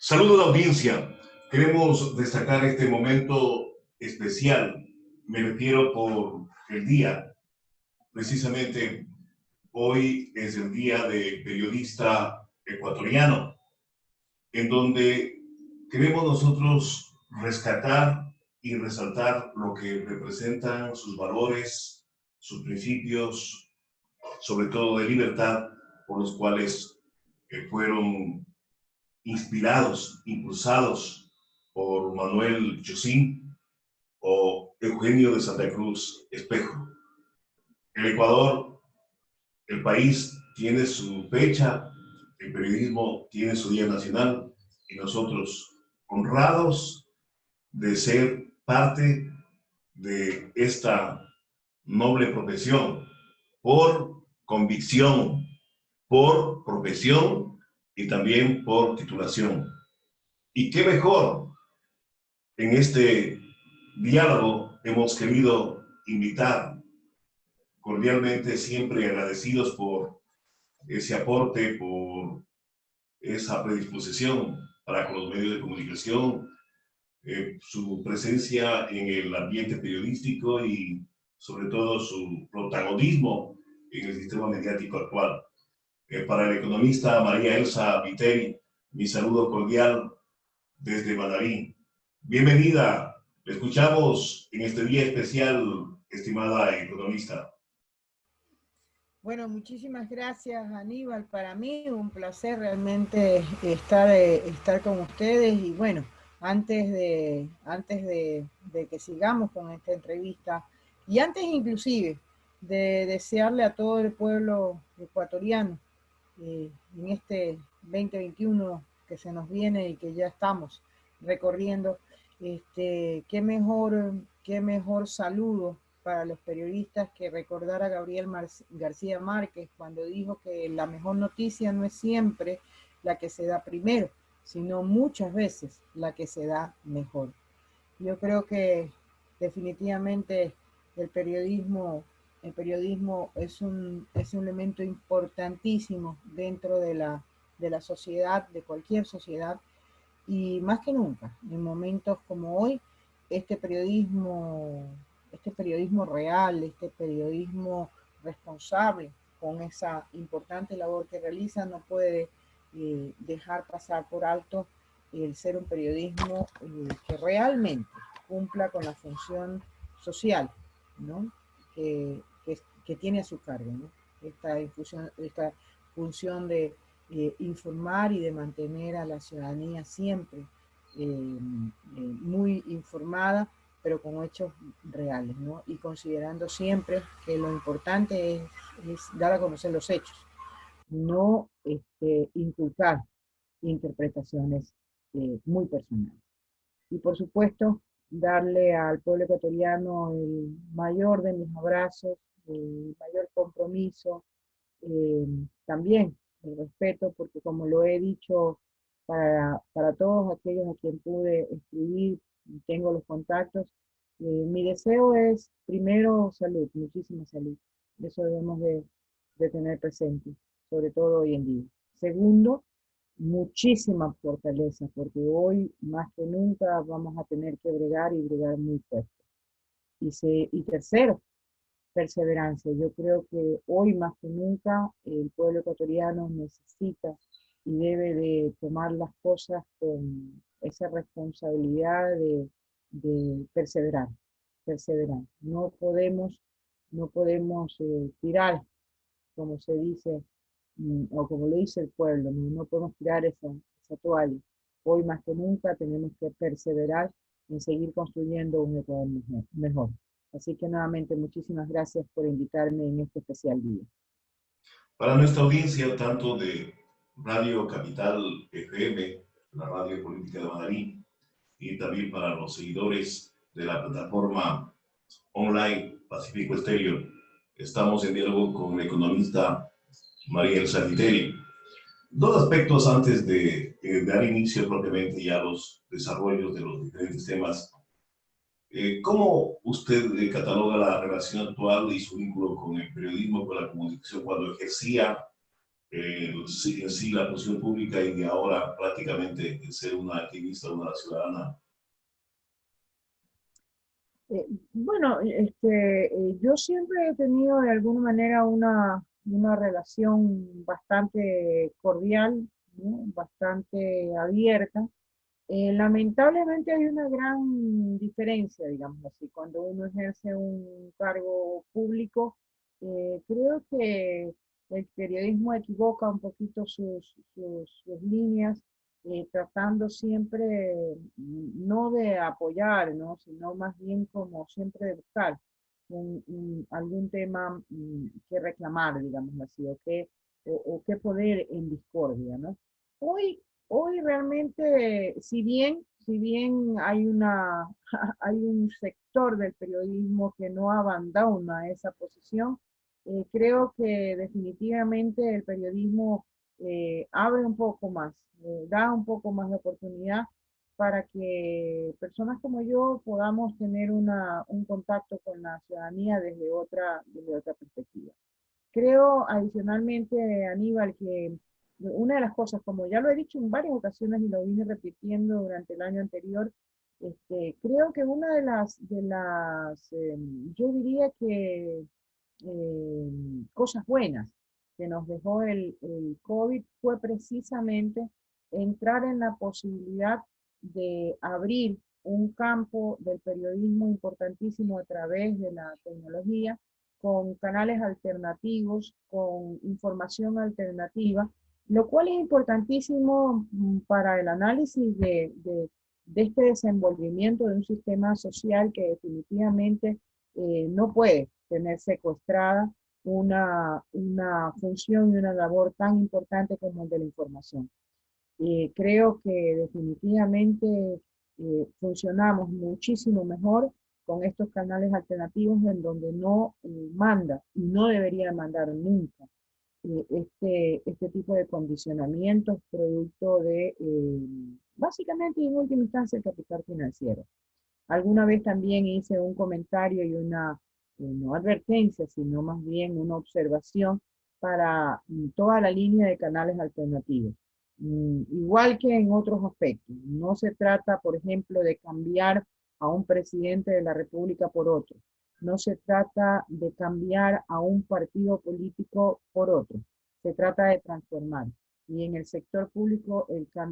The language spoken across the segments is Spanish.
Saludos a la audiencia. Queremos destacar este momento especial. Me refiero por el día. Precisamente hoy es el Día del Periodista Ecuatoriano, en donde queremos nosotros rescatar y resaltar lo que representan sus valores, sus principios, sobre todo de libertad, por los cuales fueron inspirados, impulsados por Manuel Chocín o Eugenio de Santa Cruz Espejo. El Ecuador, el país, tiene su fecha, el periodismo tiene su día nacional y nosotros honrados de ser parte de esta noble profesión por convicción, por profesión y también por titulación. Y qué mejor, en este diálogo hemos querido invitar cordialmente, siempre agradecidos por ese aporte, por esa predisposición para con los medios de comunicación, su presencia en el ambiente periodístico y sobre todo su protagonismo en el sistema mediático actual. Para el economista María Elsa Viteri, mi saludo cordial desde Manaví. Bienvenida, le escuchamos en este día especial, estimada economista. Bueno, muchísimas gracias, Aníbal. Para mí un placer realmente estar con ustedes y bueno, antes de que sigamos con esta entrevista y antes inclusive de desearle a todo el pueblo ecuatoriano en este 2021 que se nos viene y que ya estamos recorriendo, qué mejor saludo para los periodistas que recordar a Gabriel García Márquez cuando dijo que la mejor noticia no es siempre la que se da primero, sino muchas veces la que se da mejor. Yo creo que definitivamente el periodismo es un elemento importantísimo dentro de la sociedad, de cualquier sociedad, y más que nunca, en momentos como hoy, este periodismo real, este periodismo responsable con esa importante labor que realiza, no puede dejar pasar por alto el ser un periodismo que realmente cumpla con la función social, ¿no? que tiene a su cargo, ¿no? Esta función de informar y de mantener a la ciudadanía siempre muy informada, pero con hechos reales, ¿no? Y considerando siempre que lo importante es dar a conocer los hechos, no inculcar interpretaciones muy personales. Y por supuesto, darle al pueblo ecuatoriano el mayor de mis abrazos, el mayor compromiso, también el respeto, porque como lo he dicho para todos aquellos a quien pude escribir y tengo los contactos, mi deseo es primero salud, muchísima salud. Eso debemos de tener presente, sobre todo hoy en día. Segundo, muchísima fortaleza, porque hoy más que nunca vamos a tener que bregar y bregar muy fuerte. Y tercero, perseverancia. Yo creo que hoy más que nunca el pueblo ecuatoriano necesita y debe de tomar las cosas con esa responsabilidad de perseverar. No podemos tirar, como se dice, o como lo dice el pueblo, no podemos tirar esa toalla. Hoy más que nunca tenemos que perseverar en seguir construyendo un Ecuador mejor. Así que nuevamente muchísimas gracias por invitarme en este especial día. Para nuestra audiencia, tanto de Radio Capital FM, la radio política de Manaví, y también para los seguidores de la plataforma online Pacífico Estéreo, estamos en diálogo con la economista María Elsa Viteri. Dos aspectos antes de dar inicio propiamente ya a los desarrollos de los diferentes temas. ¿Cómo usted cataloga la relación actual y su vínculo con el periodismo, con la comunicación, cuando ejercía sí, en sí la posición pública y de ahora prácticamente ser una activista, una ciudadana? Bueno, yo siempre he tenido de alguna manera una relación bastante cordial, ¿no? Bastante abierta. Lamentablemente hay una gran diferencia, digamos así, cuando uno ejerce un cargo público. Creo que el periodismo equivoca un poquito sus líneas, tratando siempre no de apoyar, ¿no? Sino más bien como siempre de buscar algún tema que reclamar, digamos así, o que poder en discordia, ¿no? Hoy Hoy realmente, si bien hay hay un sector del periodismo que no abandona esa posición, creo que definitivamente el periodismo abre un poco más, da un poco más de oportunidad para que personas como yo podamos tener un contacto con la ciudadanía desde otra perspectiva. Creo adicionalmente, Aníbal, que una de las cosas, como ya lo he dicho en varias ocasiones y lo vine repitiendo durante el año anterior, creo que una yo diría que cosas buenas que nos dejó el COVID fue precisamente entrar en la posibilidad de abrir un campo del periodismo importantísimo a través de la tecnología, con canales alternativos, con información alternativa, lo cual es importantísimo para el análisis de este desenvolvimiento de un sistema social que definitivamente no puede tener secuestrada una función y una labor tan importante como el de la información. Creo que definitivamente funcionamos muchísimo mejor con estos canales alternativos en donde no manda y no debería mandar nunca este tipo de condicionamientos producto de básicamente y en última instancia el capital financiero. Alguna vez también hice un comentario y no advertencia, sino más bien una observación para toda la línea de canales alternativos. Igual que en otros aspectos. No se trata, por ejemplo, de cambiar a un presidente de la República por otro. No se trata de cambiar a un partido político por otro. Se trata de transformar. Y en el sector público,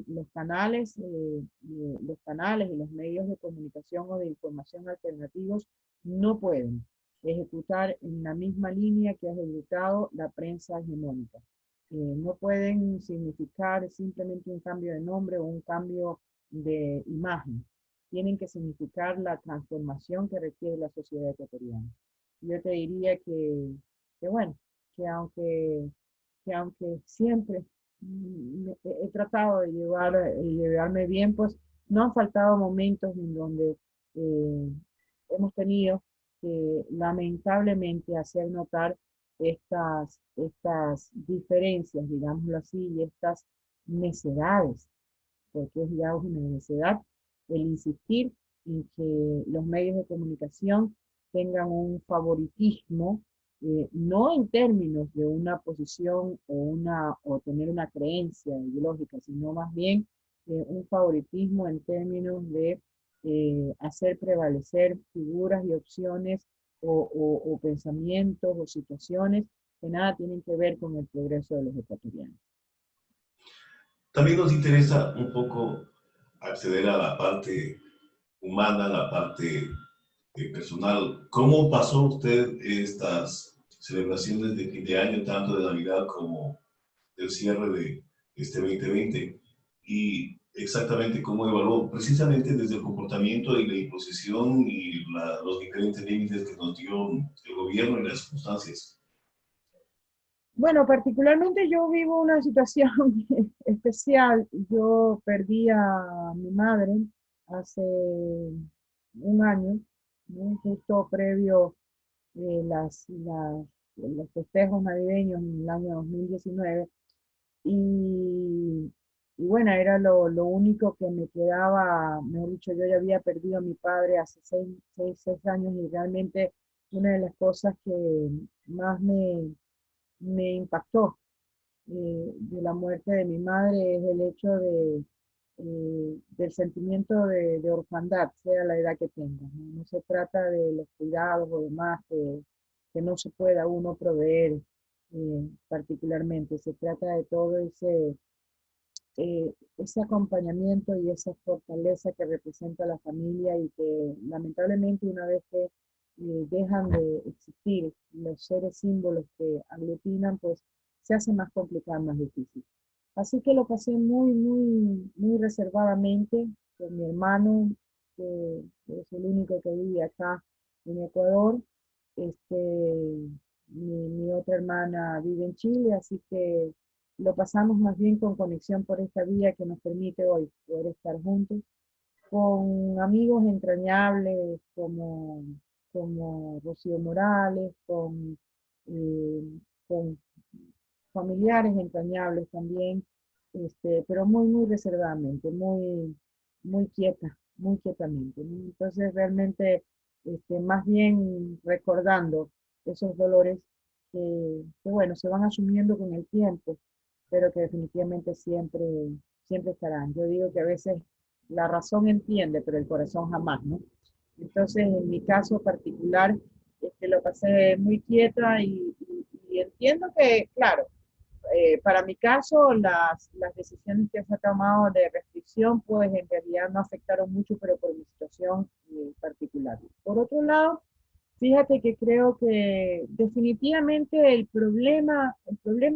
los canales y los medios de comunicación o de información alternativos no pueden ejecutar en la misma línea que ha ejecutado la prensa hegemónica. No pueden significar simplemente un cambio de nombre o un cambio de imagen. Tienen que significar la transformación que requiere la sociedad ecuatoriana. Yo te diría que bueno, que aunque, que aunque siempre he tratado de llevarme bien, pues no han faltado momentos en donde eh, hemos tenido que lamentablemente hacer notar estas diferencias, digámoslo así, y estas necedades, porque es ya una necedad el insistir en que los medios de comunicación tengan un favoritismo, no en términos de una posición o tener una creencia ideológica, sino más bien un favoritismo en términos de hacer prevalecer figuras y opciones o pensamientos o situaciones que nada tienen que ver con el progreso de los ecuatorianos. También nos interesa un poco acceder a la parte humana, la parte personal. ¿Cómo pasó usted estas celebraciones de fin de año, tanto de Navidad como del cierre de este 2020? Y exactamente cómo evaluó, precisamente desde el comportamiento y la imposición y los diferentes límites que nos dio el gobierno y las circunstancias. Bueno, particularmente yo vivo una situación especial. Yo perdí a mi madre hace un año, ¿no? Justo previo los festejos navideños en el año 2019. Y, y bueno, era lo único que me quedaba, mejor dicho, yo ya había perdido a mi padre hace 6 años y realmente una de las cosas que más me impactó de la muerte de mi madre es el hecho del sentimiento de orfandad, sea la edad que tenga. ¿No? No se trata de los cuidados o demás que no se pueda uno proveer particularmente, se trata de todo ese acompañamiento y esa fortaleza que representa la familia y que lamentablemente una vez que dejan de existir los seres símbolos que aglutinan, pues se hace más complicado, más difícil. Así que lo pasé muy reservadamente con mi hermano, que es el único que vive acá en Ecuador. Mi otra hermana vive en Chile, así que lo pasamos más bien con conexión por esta vía que nos permite hoy poder estar juntos, con amigos entrañables como Rocío Morales, eh, con familiares entrañables también, pero muy reservadamente, muy quietamente, ¿no? Entonces realmente, más bien recordando esos dolores que, bueno, se van asumiendo con el tiempo, pero que definitivamente siempre estarán. Yo digo que a veces la razón entiende, pero el corazón jamás, ¿no? Entonces, en mi caso particular, lo pasé muy quieta y entiendo que, claro, para mi caso, las decisiones que se ha tomado de restricción, pues en realidad no afectaron mucho, pero por mi situación particular. Por otro lado, fíjate que creo que definitivamente el problema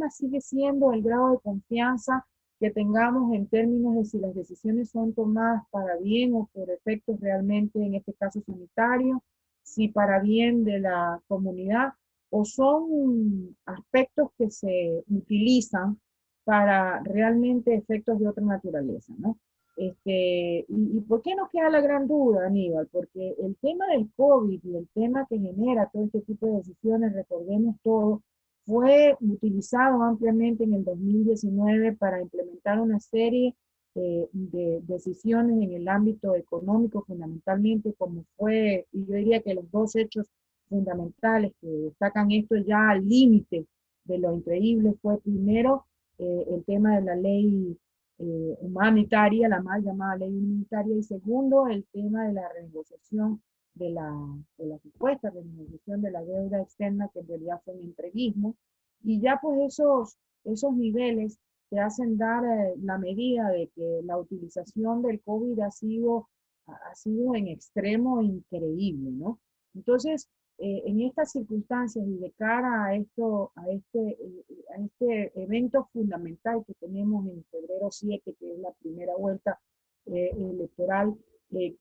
sigue siendo el grado de confianza que tengamos en términos de si las decisiones son tomadas para bien o por efectos realmente, en este caso sanitarios, si para bien de la comunidad o son aspectos que se utilizan para realmente efectos de otra naturaleza, ¿no? ¿Y por qué nos queda la gran duda, Aníbal? Porque el tema del COVID y el tema que genera todo este tipo de decisiones, recordemos todo, fue utilizado ampliamente en el 2019 para implementar una serie de decisiones en el ámbito económico, fundamentalmente, como fue, y yo diría que los dos hechos fundamentales que destacan esto ya al límite de lo increíble fue primero el tema de la ley humanitaria, la mal llamada ley humanitaria, y segundo, el tema de la renegociación de la supuesta renegociación de la deuda externa, que en realidad fue un entreguismo, y ya pues esos niveles te hacen dar la medida de que la utilización del COVID ha sido en extremo increíble, ¿no? Entonces, en estas circunstancias y de cara a este evento fundamental que tenemos en febrero 7, que es la primera vuelta electoral,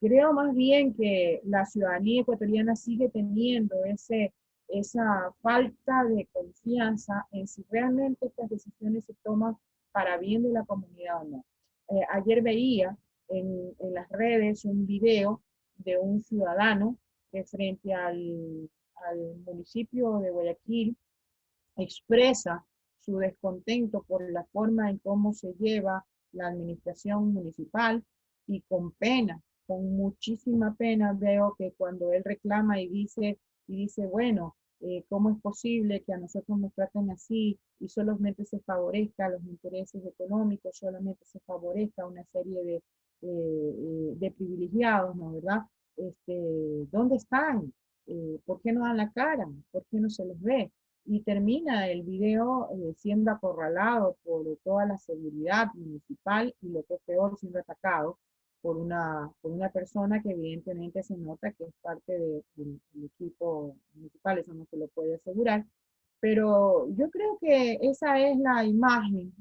creo más bien que la ciudadanía ecuatoriana sigue teniendo esa falta de confianza en si realmente estas decisiones se toman para bien de la comunidad o no. Ayer veía en las redes un video de un ciudadano que frente al municipio de Guayaquil expresa su descontento por la forma en cómo se lleva la administración municipal, y con muchísima pena veo que cuando él reclama y dice, bueno, ¿cómo es posible que a nosotros nos traten así y solamente se favorezca los intereses económicos, solamente se favorezca una serie de privilegiados, ¿no? ¿Verdad? ¿Dónde están? ¿Por qué no dan la cara? ¿Por qué no se les ve? Y termina el video siendo acorralado por toda la seguridad municipal y, lo que es peor, siendo atacado por una persona que evidentemente se nota que es parte del equipo municipal, eso no se lo puede asegurar. Pero yo creo que esa es la imagen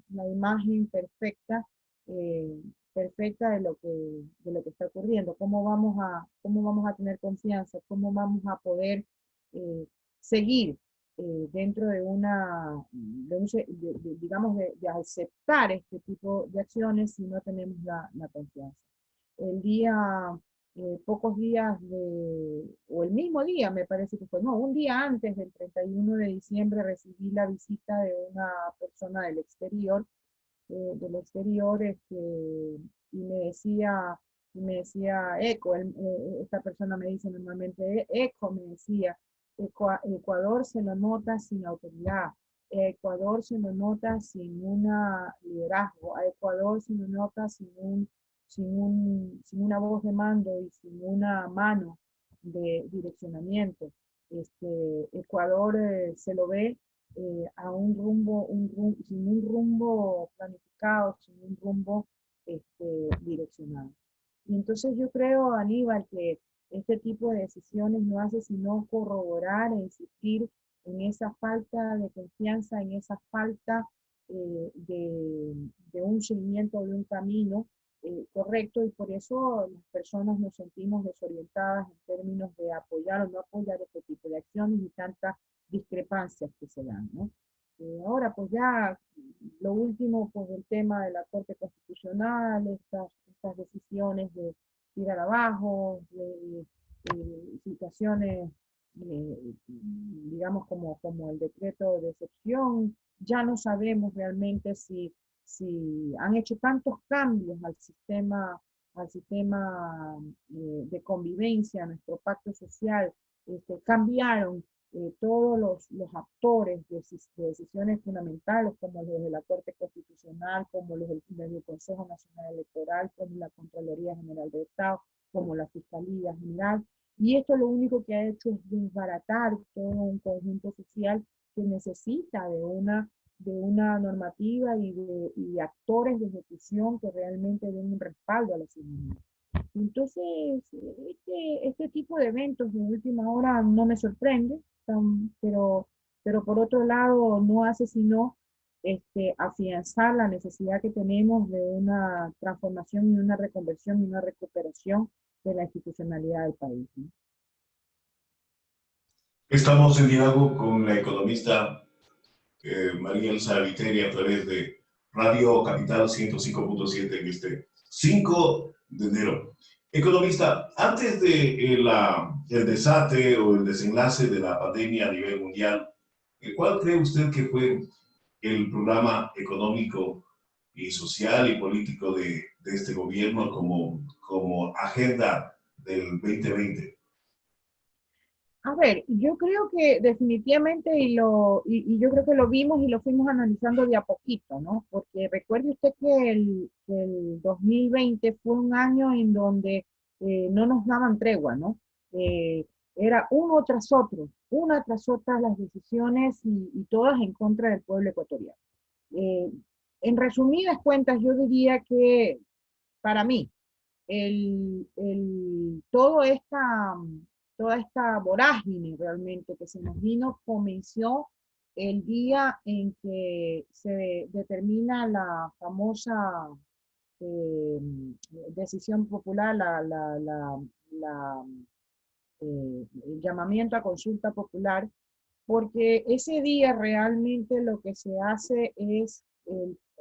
perfecta, eh, perfecta de lo que está ocurriendo. ¿Cómo vamos a tener confianza? ¿Cómo vamos a poder eh, seguir dentro digamos, de aceptar este tipo de acciones si no tenemos la confianza? El día, pocos días o el mismo día, me parece que fue, no, un día antes del 31 de diciembre recibí la visita de una persona del exterior, y me decía, Eco, esta persona me dice normalmente, Eco, me decía, Ecuador se lo nota sin autoridad. Ecuador se nos nota sin un liderazgo, a Ecuador se nos nota sin una voz de mando y sin una mano de direccionamiento. Ecuador se lo ve a sin un rumbo planificado, sin un rumbo direccionado. Y entonces yo creo, Aníbal, que este tipo de decisiones no hace sino corroborar e insistir en esa falta de confianza, en esa falta de un seguimiento de un camino correcto, y por eso las personas nos sentimos desorientadas en términos de apoyar o no apoyar este tipo de acciones y tantas discrepancias que se dan, ¿no? Ahora, pues ya lo último, pues el tema de la Corte Constitucional, estas decisiones de tirar abajo, de situaciones, digamos, como el decreto de excepción. Ya no sabemos realmente si han hecho tantos cambios al sistema de convivencia, a nuestro pacto social, cambiaron todos los actores de decisiones fundamentales, como los de la Corte Constitucional, como los del Consejo Nacional Electoral, como la Contraloría General del Estado, como la Fiscalía General. Y esto lo único que ha hecho es desbaratar todo un conjunto social que necesita de una normativa y actores de ejecución que realmente den un respaldo a la ciudadanía. Entonces, este tipo de eventos de última hora no me sorprende, pero por otro lado no hace sino afianzar la necesidad que tenemos de una transformación y una reconversión y una recuperación de la institucionalidad del país, ¿no? Estamos en diálogo con la economista María Elsa Viteri a través de Radio Capital 105.7 en este 5 de enero. Economista, antes de el desate o el desenlace de la pandemia a nivel mundial, ¿cuál cree usted que fue el programa económico y social y político de este gobierno como agenda del 2020? A ver, yo creo que definitivamente, y yo creo que lo vimos y lo fuimos analizando de a poquito, ¿no? Porque recuerde usted que el 2020 fue un año en donde no nos daban tregua, ¿no? Era uno tras otro, una tras otra las decisiones y todas en contra del pueblo ecuatoriano. Eh, en resumidas cuentas, yo diría que para mí, toda esta vorágine realmente que se nos vino comenzó el día en que se determina la famosa eh, decisión popular, el llamamiento a consulta popular, porque ese día realmente lo que se hace es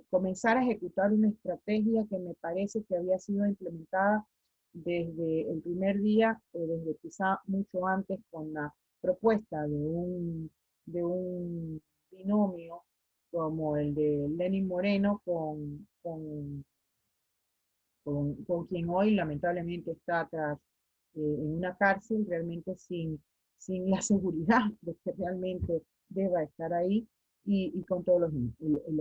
comenzar a ejecutar una estrategia que me parece que había sido implementada desde el primer día o desde quizá mucho antes con la propuesta de un binomio como el de Lenin Moreno con quien hoy lamentablemente está tras, en una cárcel, realmente sin la seguridad de que realmente deba estar ahí y con todos los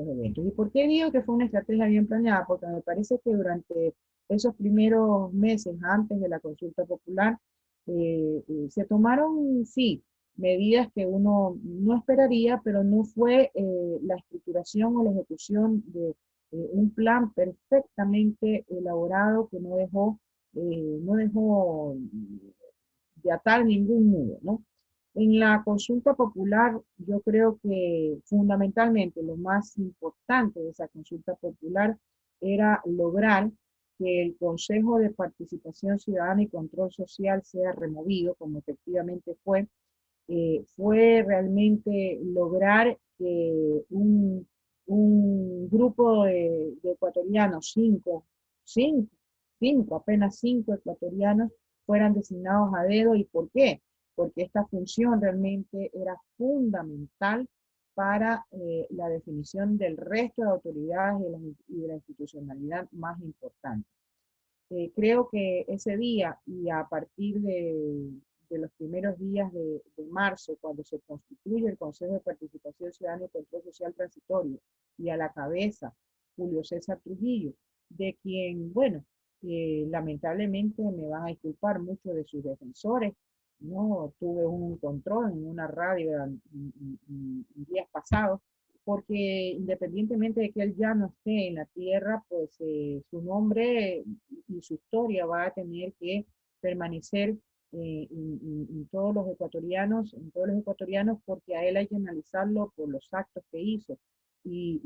eventos. ¿Y por qué digo que fue una estrategia bien planeada? Porque me parece que durante esos primeros meses antes de la consulta popular se tomaron, sí, medidas que uno no esperaría, pero no fue la estructuración o la ejecución de un plan perfectamente elaborado que no dejó de atar ningún nudo, ¿no? En la consulta popular, yo creo que fundamentalmente lo más importante de esa consulta popular era lograr que el Consejo de Participación Ciudadana y Control Social sea removido, como efectivamente fue realmente lograr que un grupo de ecuatorianos, cinco, apenas cinco ecuatorianos, fueran designados a dedo. ¿Y por qué? Porque esta función realmente era fundamental para la definición del resto de autoridades y de la institucionalidad más importante. Creo que ese día y a partir de los primeros días de marzo, cuando se constituye el Consejo de Participación Ciudadana y Control Social Transitorio, y a la cabeza Julio César Trujillo, de quien, bueno, lamentablemente me van a disculpar muchos de sus defensores. No tuve un control en una radio en días pasados, porque independientemente de que él ya no esté en la tierra, pues su nombre y su historia va a tener que permanecer en todos los ecuatorianos, porque a él hay que analizarlo por los actos que hizo. Y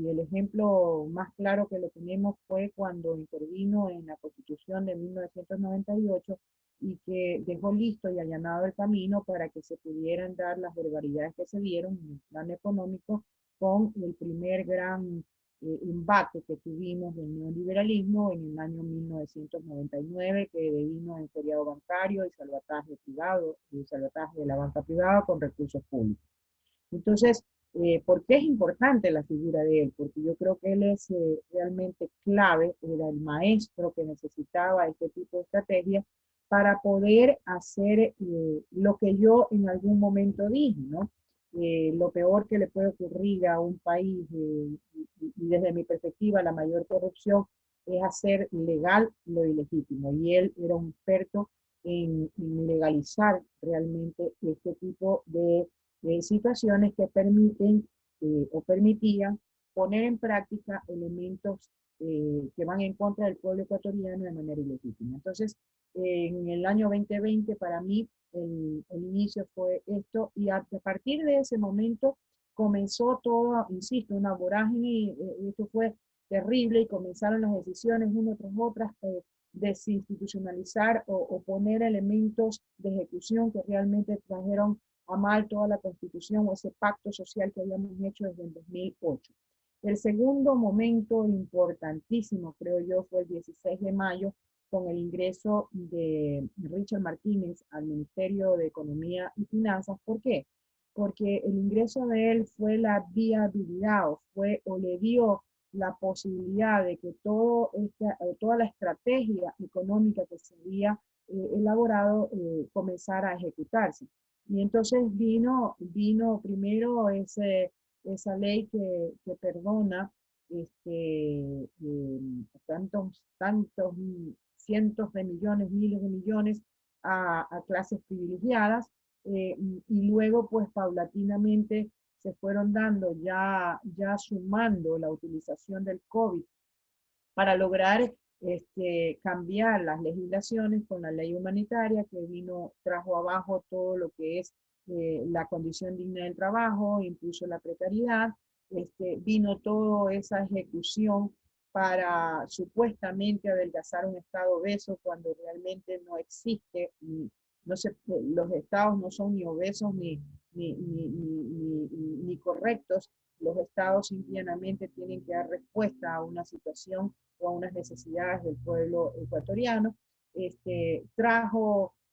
el ejemplo más claro que lo tenemos fue cuando intervino en la Constitución de 1998 y que dejó listo y allanado el camino para que se pudieran dar las barbaridades que se dieron en el plano económico con el primer gran embate que tuvimos del neoliberalismo en el año 1999, que devino en feriado bancario y salvataje privado, y salvataje de la banca privada con recursos públicos. Entonces, ¿por qué es importante la figura de él? Porque yo creo que él es realmente clave, era el maestro que necesitaba este tipo de estrategia para poder hacer lo que yo en algún momento dije, ¿no? Lo peor que le puede ocurrir a un país, y desde mi perspectiva la mayor corrupción, es hacer legal lo ilegítimo. Y él era un experto en legalizar realmente este tipo de situaciones que permiten o permitían poner en práctica elementos que van en contra del pueblo ecuatoriano de manera ilegítima. Entonces, en el año 2020 para mí el inicio fue esto, y a partir de ese momento comenzó todo, insisto, una vorágine, esto fue terrible, y comenzaron las decisiones una tras otras, desinstitucionalizar o poner elementos de ejecución que realmente trajeron a mal toda la constitución o ese pacto social que habíamos hecho desde el 2008. El segundo momento importantísimo, creo yo, fue el 16 de mayo, con el ingreso de Richard Martínez al Ministerio de Economía y Finanzas. ¿Por qué? Porque el ingreso de él fue la viabilidad, o le dio la posibilidad de que toda la estrategia económica que se había elaborado comenzara a ejecutarse. Y entonces vino primero esa ley que perdona tantos cientos de millones, miles de millones a clases privilegiadas, y luego pues paulatinamente se fueron dando, ya sumando la utilización del COVID para lograr cambiar las legislaciones con la ley humanitaria que trajo abajo todo lo que es la condición digna del trabajo, impuso la precariedad, vino toda esa ejecución para supuestamente adelgazar un estado obeso cuando realmente no existe, los estados no son ni obesos ni correctos. Los estados simplemente tienen que dar respuesta a una situación o a unas necesidades del pueblo ecuatoriano.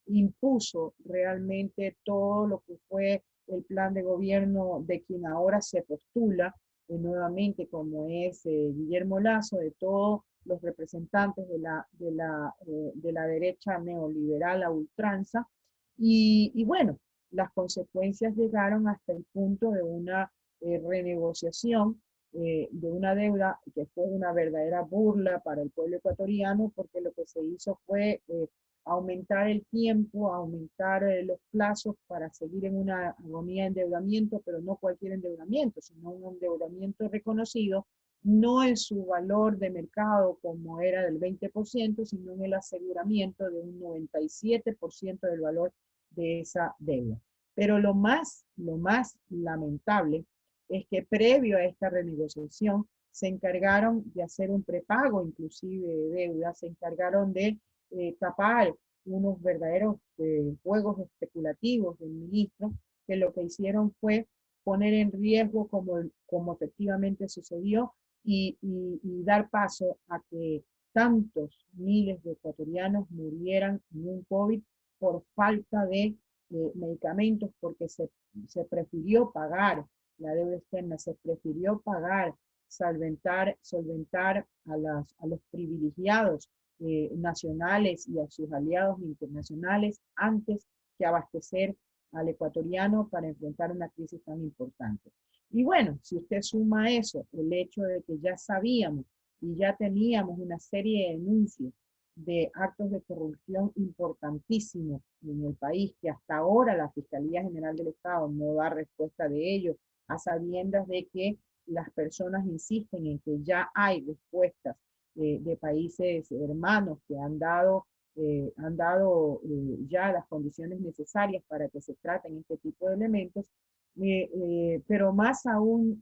Impuso realmente todo lo que fue el plan de gobierno de quien ahora se postula nuevamente, como es Guillermo Lasso, de todos los representantes de la derecha neoliberal a ultranza. Y bueno, las consecuencias llegaron hasta el punto de una renegociación de una deuda que fue una verdadera burla para el pueblo ecuatoriano, porque lo que se hizo fue aumentar el tiempo, aumentar los plazos para seguir en una agonía de endeudamiento, pero no cualquier endeudamiento, sino un endeudamiento reconocido, no en su valor de mercado como era del 20%, sino en el aseguramiento de un 97% del valor de esa deuda. Pero lo más lamentable es que previo a esta renegociación se encargaron de hacer un prepago inclusive de deuda, se encargaron de tapar unos verdaderos juegos especulativos del ministro, que lo que hicieron fue poner en riesgo, como efectivamente sucedió, y dar paso a que tantos miles de ecuatorianos murieran en un COVID por falta de medicamentos, porque se prefirió pagar la deuda externa, se prefirió pagar, solventar a los privilegiados nacionales y a sus aliados internacionales antes que abastecer al ecuatoriano para enfrentar una crisis tan importante. Y bueno, si usted suma a eso el hecho de que ya sabíamos y ya teníamos una serie de denuncias de actos de corrupción importantísimos en el país, que hasta ahora la Fiscalía General del Estado no da respuesta de ello, a sabiendas de que las personas insisten en que ya hay respuestas de países hermanos que han dado ya las condiciones necesarias para que se traten este tipo de elementos, pero más aún,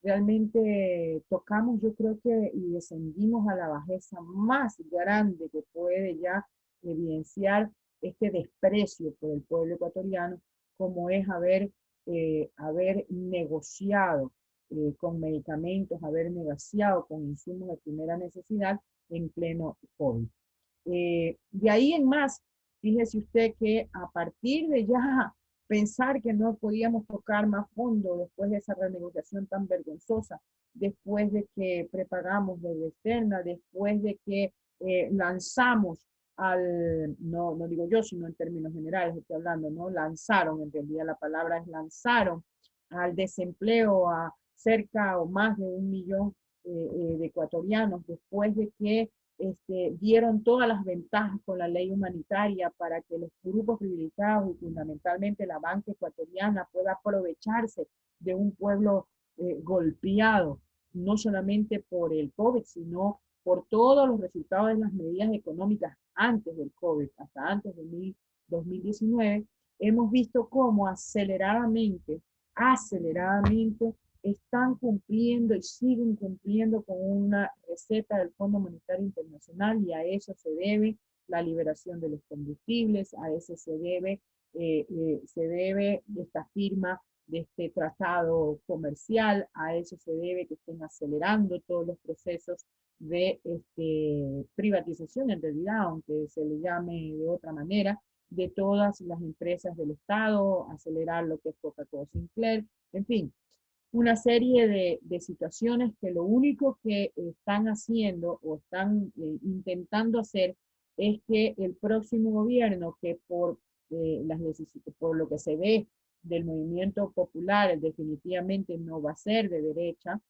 realmente tocamos, yo creo que, y descendimos a la bajeza más grande que puede ya evidenciar este desprecio por el pueblo ecuatoriano, como es haber negociado con medicamentos, haber negociado con insumos de primera necesidad en pleno COVID. De ahí en más, fíjese usted que a partir de ya pensar que no podíamos tocar más fondo después de esa renegociación tan vergonzosa, después de que prepagamos deuda externa, después de que lanzamos no digo yo, sino en términos generales estoy hablando, ¿no? Lanzaron, en realidad la palabra es lanzaron al desempleo a cerca o más de 1 millón de ecuatorianos, después de que dieron todas las ventajas con la ley humanitaria para que los grupos privilegiados y fundamentalmente la banca ecuatoriana pueda aprovecharse de un pueblo golpeado, no solamente por el COVID, sino por todos los resultados de las medidas económicas antes del COVID, hasta antes del 2019, hemos visto cómo aceleradamente están cumpliendo y siguen cumpliendo con una receta del Fondo Monetario Internacional, y a eso se debe la liberación de los combustibles, a eso se debe esta firma de este tratado comercial, a eso se debe que estén acelerando todos los procesos de privatización, en realidad, aunque se le llame de otra manera, de todas las empresas del Estado, acelerar lo que es Coca-Cola Sinclair, en fin, una serie de situaciones que lo único que están haciendo o están intentando hacer es que el próximo gobierno, que por lo que se ve del movimiento popular, definitivamente no va a ser de derecha,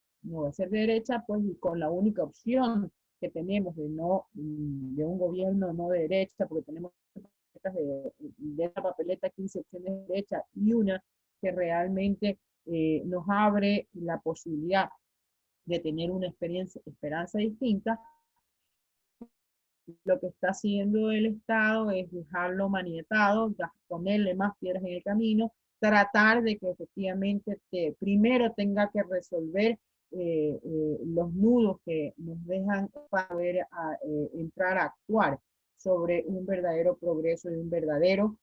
pues, y con la única opción que tenemos de un gobierno no de derecha, porque tenemos de esa papeleta 15 opciones de derecha y una que realmente nos abre la posibilidad de tener una esperanza distinta. Lo que está haciendo el Estado es dejarlo maniatado, ponerle más piedras en el camino, tratar de que efectivamente primero tenga que resolver los nudos que nos dejan para poder entrar a actuar sobre un verdadero progreso y un verdadero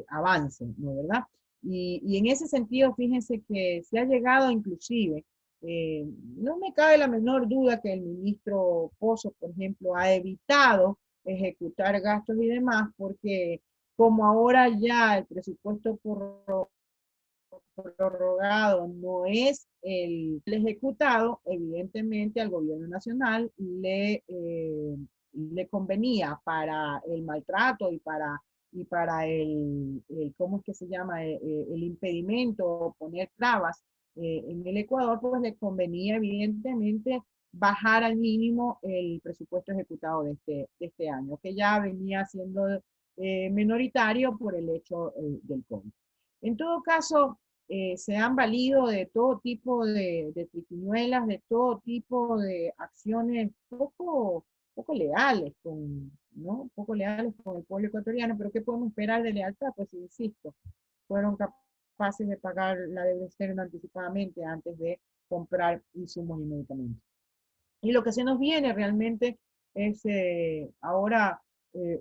avance, ¿no, verdad? Y en ese sentido, fíjense que se ha llegado inclusive, no me cabe la menor duda que el ministro Pozo, por ejemplo, ha evitado ejecutar gastos y demás, porque como ahora ya el presupuesto prorrogado no es el ejecutado, evidentemente al gobierno nacional le convenía para el maltrato y para ¿cómo es que se llama? El impedimento, poner trabas en el Ecuador, pues le convenía evidentemente bajar al mínimo el presupuesto ejecutado de este año, que ya venía siendo minoritario por el hecho del COVID. En todo caso, se han valido de todo tipo de triquiñuelas, de todo tipo de acciones poco leales ¿no? Poco leales con el pueblo ecuatoriano, pero ¿qué podemos esperar de lealtad? Pues insisto, fueron capaces de pagar la deuda externa anticipadamente antes de comprar insumos y medicamentos. Y lo que se nos viene realmente es ahora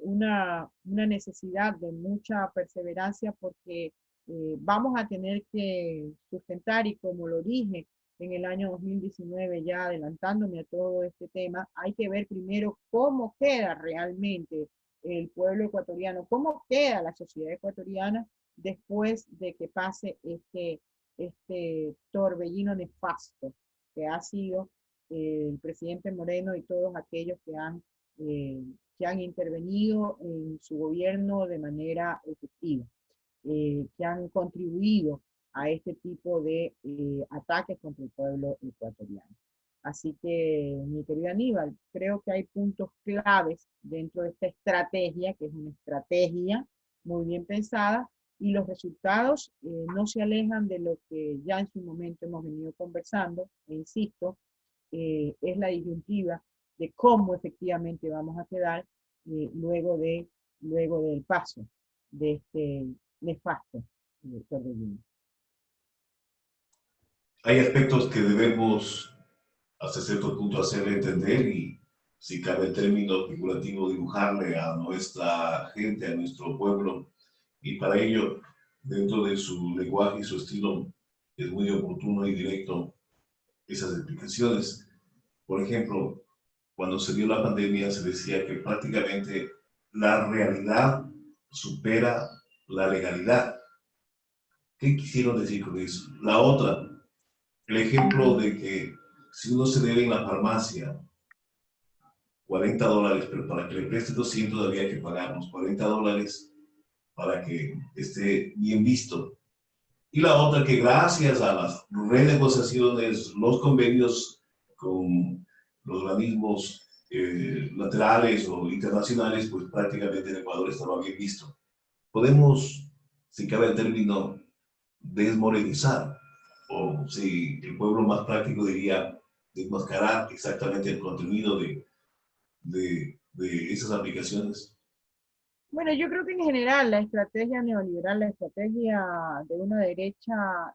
una necesidad de mucha perseverancia, porque vamos a tener que sustentar, y como lo dije en el año 2019, ya adelantándome a todo este tema, hay que ver primero cómo queda realmente el pueblo ecuatoriano, cómo queda la sociedad ecuatoriana después de que pase este torbellino nefasto que ha sido el presidente Moreno y todos aquellos que han que han intervenido en su gobierno de manera efectiva, que han contribuido a este tipo de ataques contra el pueblo ecuatoriano. Así que, mi querido Aníbal, creo que hay puntos claves dentro de esta estrategia, que es una estrategia muy bien pensada, y los resultados no se alejan de lo que ya en su momento hemos venido conversando, e insisto, es la disyuntiva de cómo efectivamente vamos a quedar luego del paso de este nefasto torbellino. Hay aspectos que debemos hasta cierto punto hacerle entender y, si cabe el término figurativo, dibujarle a nuestra gente, a nuestro pueblo. Y para ello, dentro de su lenguaje y su estilo, es muy oportuno y directo esas explicaciones. Por ejemplo, cuando se dio la pandemia se decía que prácticamente la realidad supera la legalidad. ¿Qué quisieron decir con eso? La otra, el ejemplo de que si uno se debe en la farmacia $40, pero para que le preste 200 había que pagar los $40 para que esté bien visto. Y la otra, que gracias a las renegociaciones, los convenios con los organismos laterales o internacionales, pues prácticamente el Ecuador estaba bien visto. Podemos, si cabe el término, desmorenizar, o si el pueblo más práctico diría, desmascarar exactamente el contenido de esas aplicaciones. Bueno, yo creo que en general la estrategia neoliberal, la estrategia de una derecha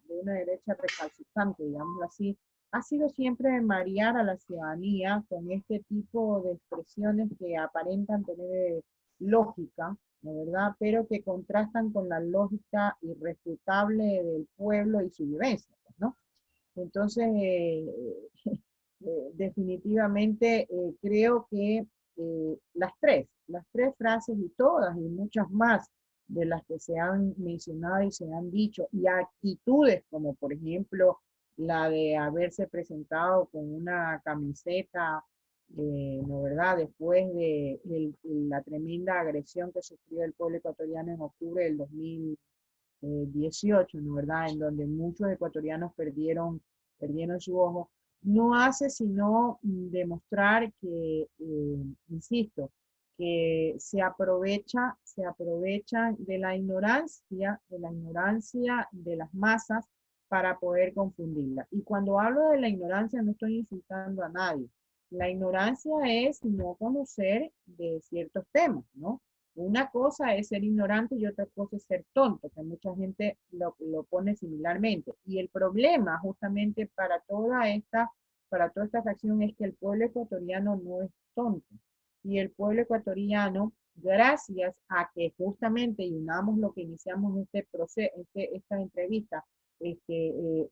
recalcitrante, digámoslo así, ha sido siempre marear a la ciudadanía con este tipo de expresiones que aparentan tener lógica, ¿no verdad? Pero que contrastan con la lógica irrefutable del pueblo y su vivencia, ¿no? Entonces, definitivamente creo que las tres frases y todas y muchas más de las que se han mencionado y se han dicho, y actitudes como por ejemplo la de haberse presentado con una camiseta, ¿no verdad? Después de la tremenda agresión que sufrió el pueblo ecuatoriano en octubre del 2018, ¿no verdad? En donde muchos ecuatorianos perdieron su ojo, no hace sino demostrar que, insisto, que se aprovecha de la ignorancia de las masas para poder confundirla. Y cuando hablo de la ignorancia no estoy insultando a nadie. La ignorancia es no conocer de ciertos temas, ¿no? Una cosa es ser ignorante y otra cosa es ser tonto, que mucha gente lo pone similarmente. Y el problema justamente para toda esta facción es que el pueblo ecuatoriano no es tonto. Y el pueblo ecuatoriano, gracias a que justamente, y unamos lo que iniciamos este proceso, esta entrevista,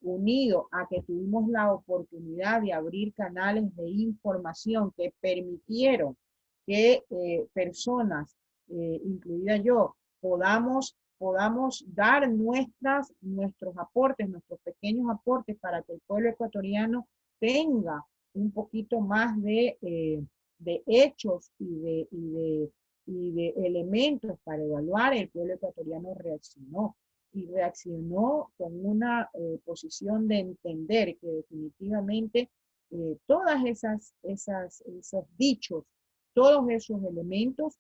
unido a que tuvimos la oportunidad de abrir canales de información que permitieron que personas, incluida yo, podamos dar nuestros aportes, nuestros pequeños aportes para que el pueblo ecuatoriano tenga un poquito más de hechos y de elementos para evaluar. El pueblo ecuatoriano reaccionó y reaccionó con una posición de entender que definitivamente todas esos dichos, todos esos elementos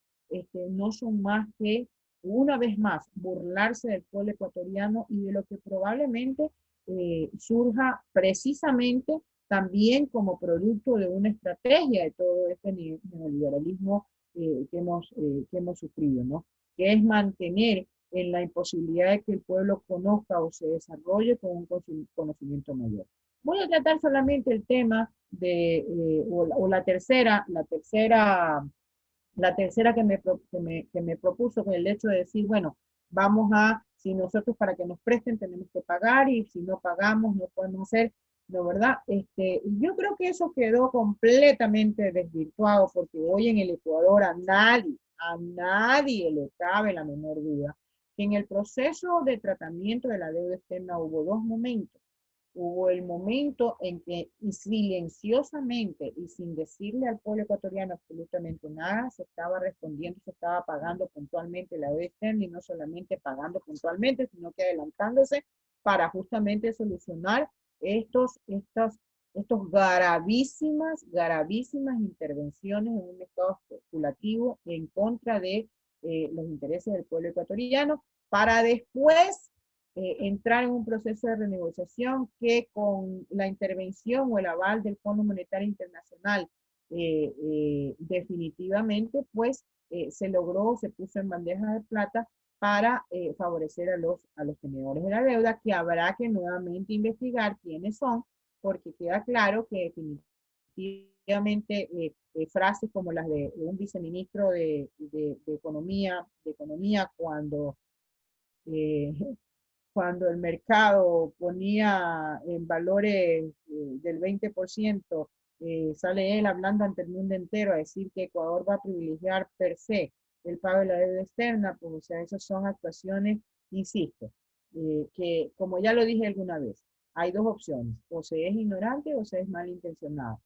no son más que, una vez más, burlarse del pueblo ecuatoriano y de lo que probablemente surja precisamente también como producto de una estrategia de todo este neoliberalismo que hemos sufrido, ¿no? Que es mantener en la imposibilidad de que el pueblo conozca o se desarrolle con un conocimiento mayor. Voy a tratar solamente el tema o la tercera que me propuso, con el hecho de decir, bueno, si nosotros para que nos presten tenemos que pagar y si no pagamos no podemos hacer, ¿no verdad? Yo creo que eso quedó completamente desvirtuado porque hoy en el Ecuador a nadie le cabe la menor duda que en el proceso de tratamiento de la deuda externa hubo dos momentos. hubo el momento en que y silenciosamente y sin decirle al pueblo ecuatoriano absolutamente nada, se estaba respondiendo, se estaba pagando puntualmente la deuda externa y no solamente pagando puntualmente, sino que adelantándose para justamente solucionar estos gravísimas intervenciones en un estado especulativo en contra de los intereses del pueblo ecuatoriano, para después entrar en un proceso de renegociación que con la intervención o el aval del Fondo Monetario Internacional definitivamente pues se logró, se puso en bandeja de plata para favorecer a los tenedores de la deuda, que habrá que nuevamente investigar quiénes son, porque queda claro que definitivamente frases como las de un viceministro de Economía eh, cuando el mercado ponía en valores del 20%, sale él hablando ante el mundo entero a decir que Ecuador va a privilegiar per se el pago de la deuda externa, pues o sea, esas son actuaciones, insisto, que como ya lo dije alguna vez, hay dos opciones, o se es ignorante o se es malintencionado,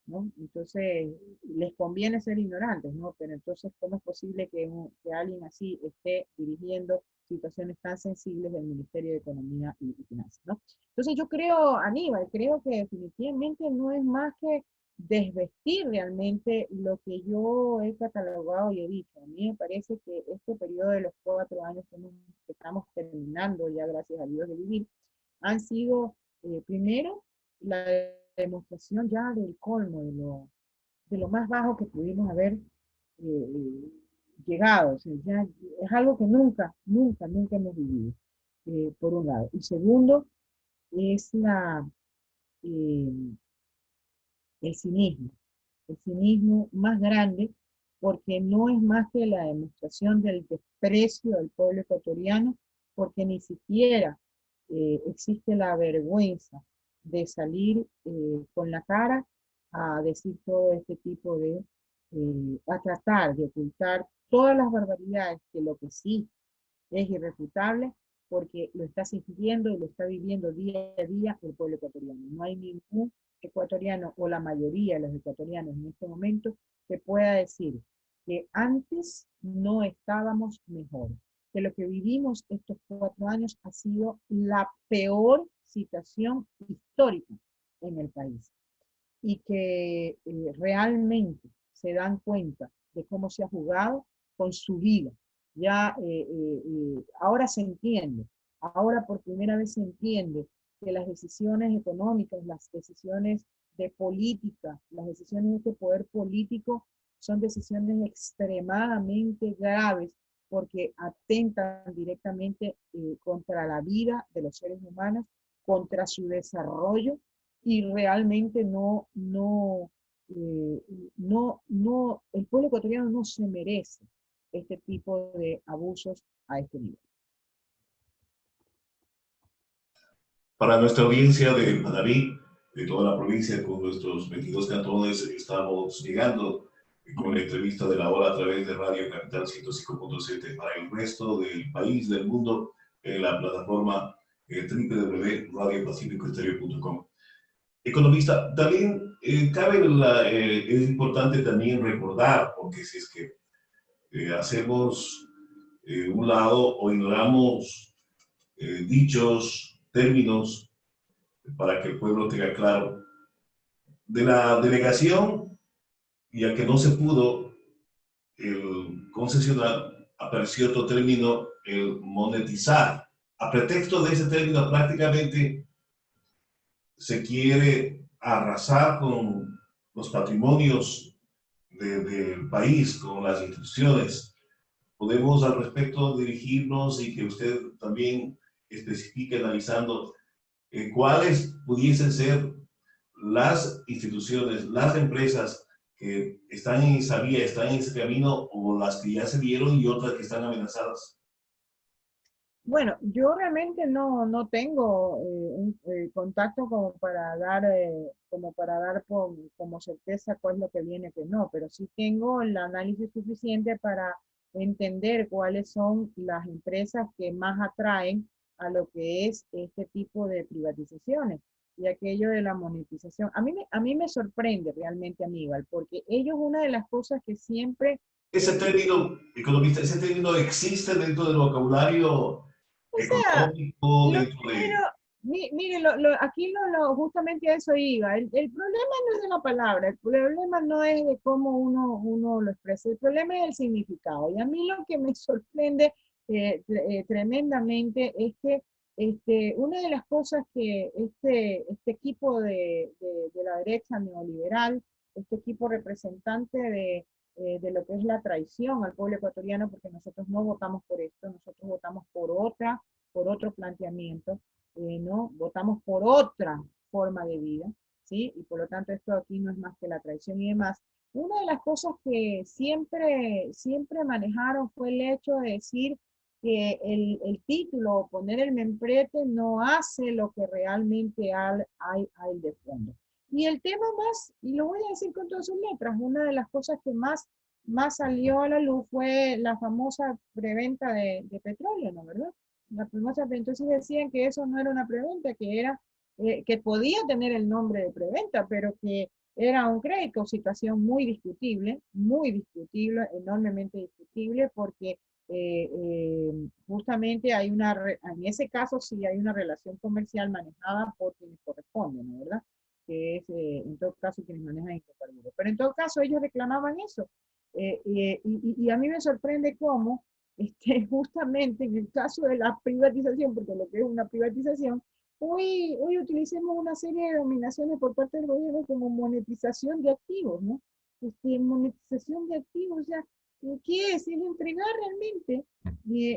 ¿no? Entonces, les conviene ser ignorantes, ¿no? Pero entonces, ¿cómo es posible que alguien así esté dirigiendo situaciones tan sensibles del Ministerio de Economía y Finanzas, ¿no? Entonces yo creo, Aníbal, creo que definitivamente no es más que desvestir realmente lo que yo he catalogado y he dicho. A mí me parece que este periodo de los 4 años que estamos terminando ya, gracias a Dios, de vivir, han sido, primero, la demostración ya del colmo, de lo más bajo que pudimos haber llegado. O sea, ya es algo que nunca hemos vivido, por un lado. Y segundo, es eh, el el cinismo más grande, porque no es más que la demostración del desprecio del pueblo ecuatoriano, porque ni siquiera existe la vergüenza de salir con la cara a decir todo este tipo a tratar de ocultar todas las barbaridades, que lo que sí es irrefutable, porque lo está sintiendo y lo está viviendo día a día el pueblo ecuatoriano. No hay ningún ecuatoriano o la mayoría de los ecuatorianos en este momento que pueda decir que antes no estábamos mejor, que lo que vivimos estos 4 años ha sido la peor situación histórica en el país y que realmente se dan cuenta de cómo se ha jugado con su vida. Ya ahora se entiende, ahora por primera vez se entiende que las decisiones económicas, las decisiones de política, las decisiones de este poder político son decisiones extremadamente graves porque atentan directamente contra la vida de los seres humanos, contra su desarrollo, y realmente eh, el pueblo ecuatoriano no se merece este tipo de abusos a este nivel. Para nuestra audiencia de Manabí, de toda la provincia, con nuestros 22 cantones, estamos llegando con la entrevista de la hora a través de Radio Capital 105.7 para el resto del país, del mundo, en la plataforma www.radiopacificoestereo.com. Economista, también es importante también recordar, porque si es que hacemos un lado o ignoramos dichos, términos, para que el pueblo tenga claro, de la delegación, ya que no se pudo concesionar, apareció otro término, el monetizar. A pretexto de ese término, prácticamente se quiere arrasar con los patrimonios del país, con las instituciones. Podemos al respecto dirigirnos y que usted también especifique analizando cuáles pudiesen ser las instituciones, las empresas que están en esa vía, están en ese camino, o las que ya se vieron y otras que están amenazadas. Bueno, yo realmente no tengo un contacto como para dar como certeza cuál es lo que viene, que no, pero sí tengo el análisis suficiente para entender cuáles son las empresas que más atraen a lo que es este tipo de privatizaciones. y aquello de la monetización. A mí me sorprende realmente, Aníbal, porque ellos una de las cosas que siempre... Ese término, economista, ese término existe dentro del vocabulario O sea, económico, lo dentro primero, de... mire, aquí justamente a eso iba. El problema no es de la palabra, el problema no es de cómo uno lo expresa, el problema es el significado. Y a mí lo que me sorprende tremendamente es que una de las cosas que este equipo de la derecha neoliberal, este equipo representante de lo que es la traición al pueblo ecuatoriano, porque nosotros no votamos por esto, nosotros votamos por otro planteamiento, ¿no? Votamos por otra forma de vida, ¿sí? Y por lo tanto esto aquí no es más que la traición y demás. Una de las cosas que siempre manejaron fue el hecho de decir que el título o poner el membrete no hace lo que realmente hay de fondo. Y el tema más, y lo voy a decir con todas sus letras, una de las cosas que más salió a la luz fue la famosa preventa de petróleo, ¿no? ¿Verdad? La famosa, entonces decían que eso no era una preventa, que era, que podía tener el nombre de preventa, pero que era un crédito, situación muy discutible, enormemente discutible, porque justamente en ese caso sí hay una relación comercial manejada por quienes corresponden, ¿no? ¿Verdad? Que es en todo caso quienes manejan hidrocarburos. Pero en todo caso ellos reclamaban eso. Y a mí me sorprende cómo justamente en el caso de la privatización, porque lo que es una privatización, hoy utilicemos una serie de denominaciones por parte del gobierno como monetización de activos, ¿no? Monetización de activos, o sea, ¿qué es? Es entregar realmente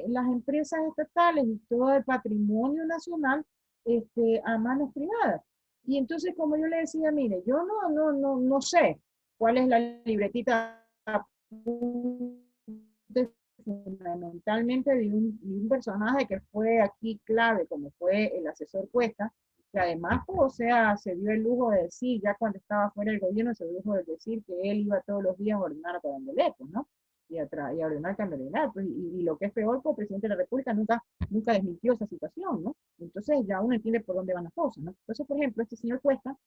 las empresas estatales y todo el patrimonio nacional a manos privadas. Y entonces, como yo le decía, mire, yo no sé cuál es la libretita fundamentalmente de un personaje que fue aquí clave, como fue el asesor Cuesta, que además, pues, o sea, se dio el lujo de decir, ya cuando estaba fuera del gobierno, se dio el lujo de decir que él iba todos los días a ordenar a Carandelet, ¿no? Y a ordenar Carandelet, pues, y lo que es peor, pues el presidente de la República nunca desmintió esa situación, ¿no? Entonces ya uno entiende por dónde van las cosas, ¿no? Entonces, por ejemplo, señor Cuesta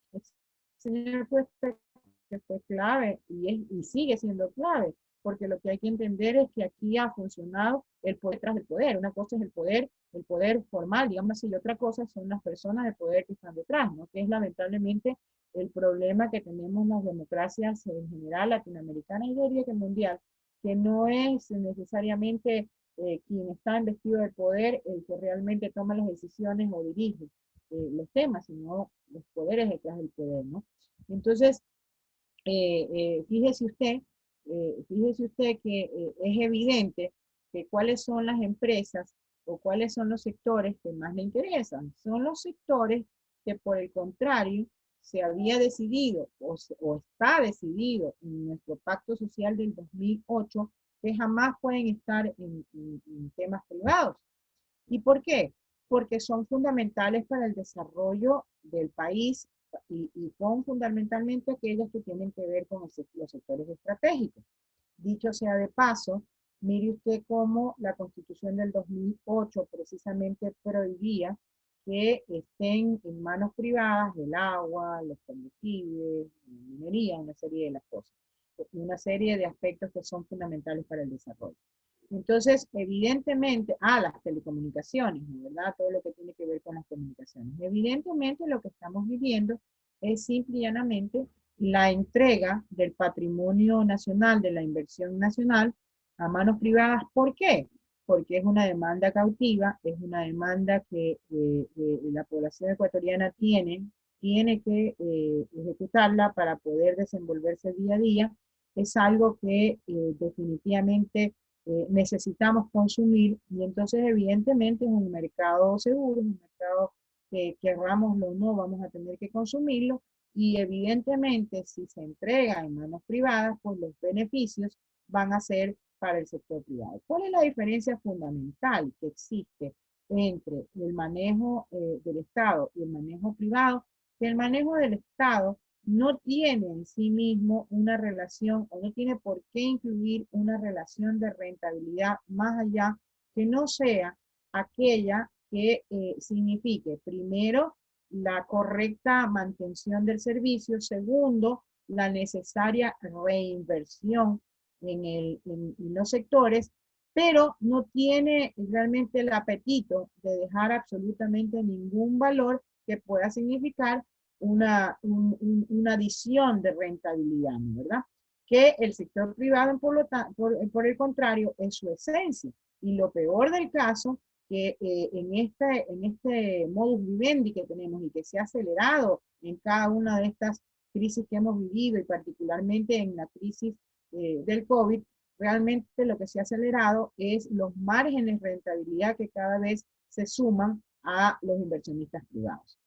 que fue clave y sigue siendo clave, porque lo que hay que entender es que aquí ha funcionado el poder detrás del poder. Una cosa es el poder formal, digamos así, y otra cosa son las personas de poder que están detrás, ¿no? Que es lamentablemente el problema que tenemos las democracias en general, latinoamericana y diría que mundial, que no es necesariamente quien está investido de poder el que realmente toma las decisiones o dirige los temas, sino los poderes detrás del poder, ¿no? Entonces, eh, eh, fíjese usted, fíjese usted que es evidente que cuáles son las empresas o cuáles son los sectores que más le interesan. Son los sectores que por el contrario se había decidido o está decidido en nuestro pacto social del 2008 que jamás pueden estar en temas privados. ¿Y por qué? Porque son fundamentales para el desarrollo del país y son fundamentalmente aquellas que tienen que ver con los sectores estratégicos. Dicho sea de paso, mire usted cómo la Constitución del 2008 precisamente prohibía que estén en manos privadas el agua, los combustibles, la minería, una serie de las cosas, una serie de aspectos que son fundamentales para el desarrollo. Entonces, evidentemente, las telecomunicaciones, ¿verdad? Todo lo que tiene que ver con las comunicaciones. Evidentemente, lo que estamos viviendo es simple y llanamente la entrega del patrimonio nacional, de la inversión nacional, a manos privadas. ¿Por qué? Porque es una demanda cautiva, es una demanda que la población ecuatoriana tiene que ejecutarla para poder desenvolverse día a día. Es algo que definitivamente necesitamos consumir y entonces evidentemente es un mercado seguro, es un mercado que querrámoslo o no vamos a tener que consumirlo y evidentemente si se entrega en manos privadas pues los beneficios van a ser para el sector privado. ¿Cuál es la diferencia fundamental que existe entre el manejo del Estado y el manejo privado? Que el manejo del Estado no tiene en sí mismo una relación o no tiene por qué incluir una relación de rentabilidad más allá que no sea aquella que signifique primero la correcta mantención del servicio. Segundo, la necesaria reinversión en los sectores, pero no tiene realmente el apetito de dejar absolutamente ningún valor que pueda significar una adición de rentabilidad, ¿verdad? Que el sector privado, por el contrario, es su esencia. Y lo peor del caso, que en este modus vivendi que tenemos y que se ha acelerado en cada una de estas crisis que hemos vivido y particularmente en la crisis del COVID, realmente lo que se ha acelerado es los márgenes de rentabilidad que cada vez se suman a los inversionistas privados.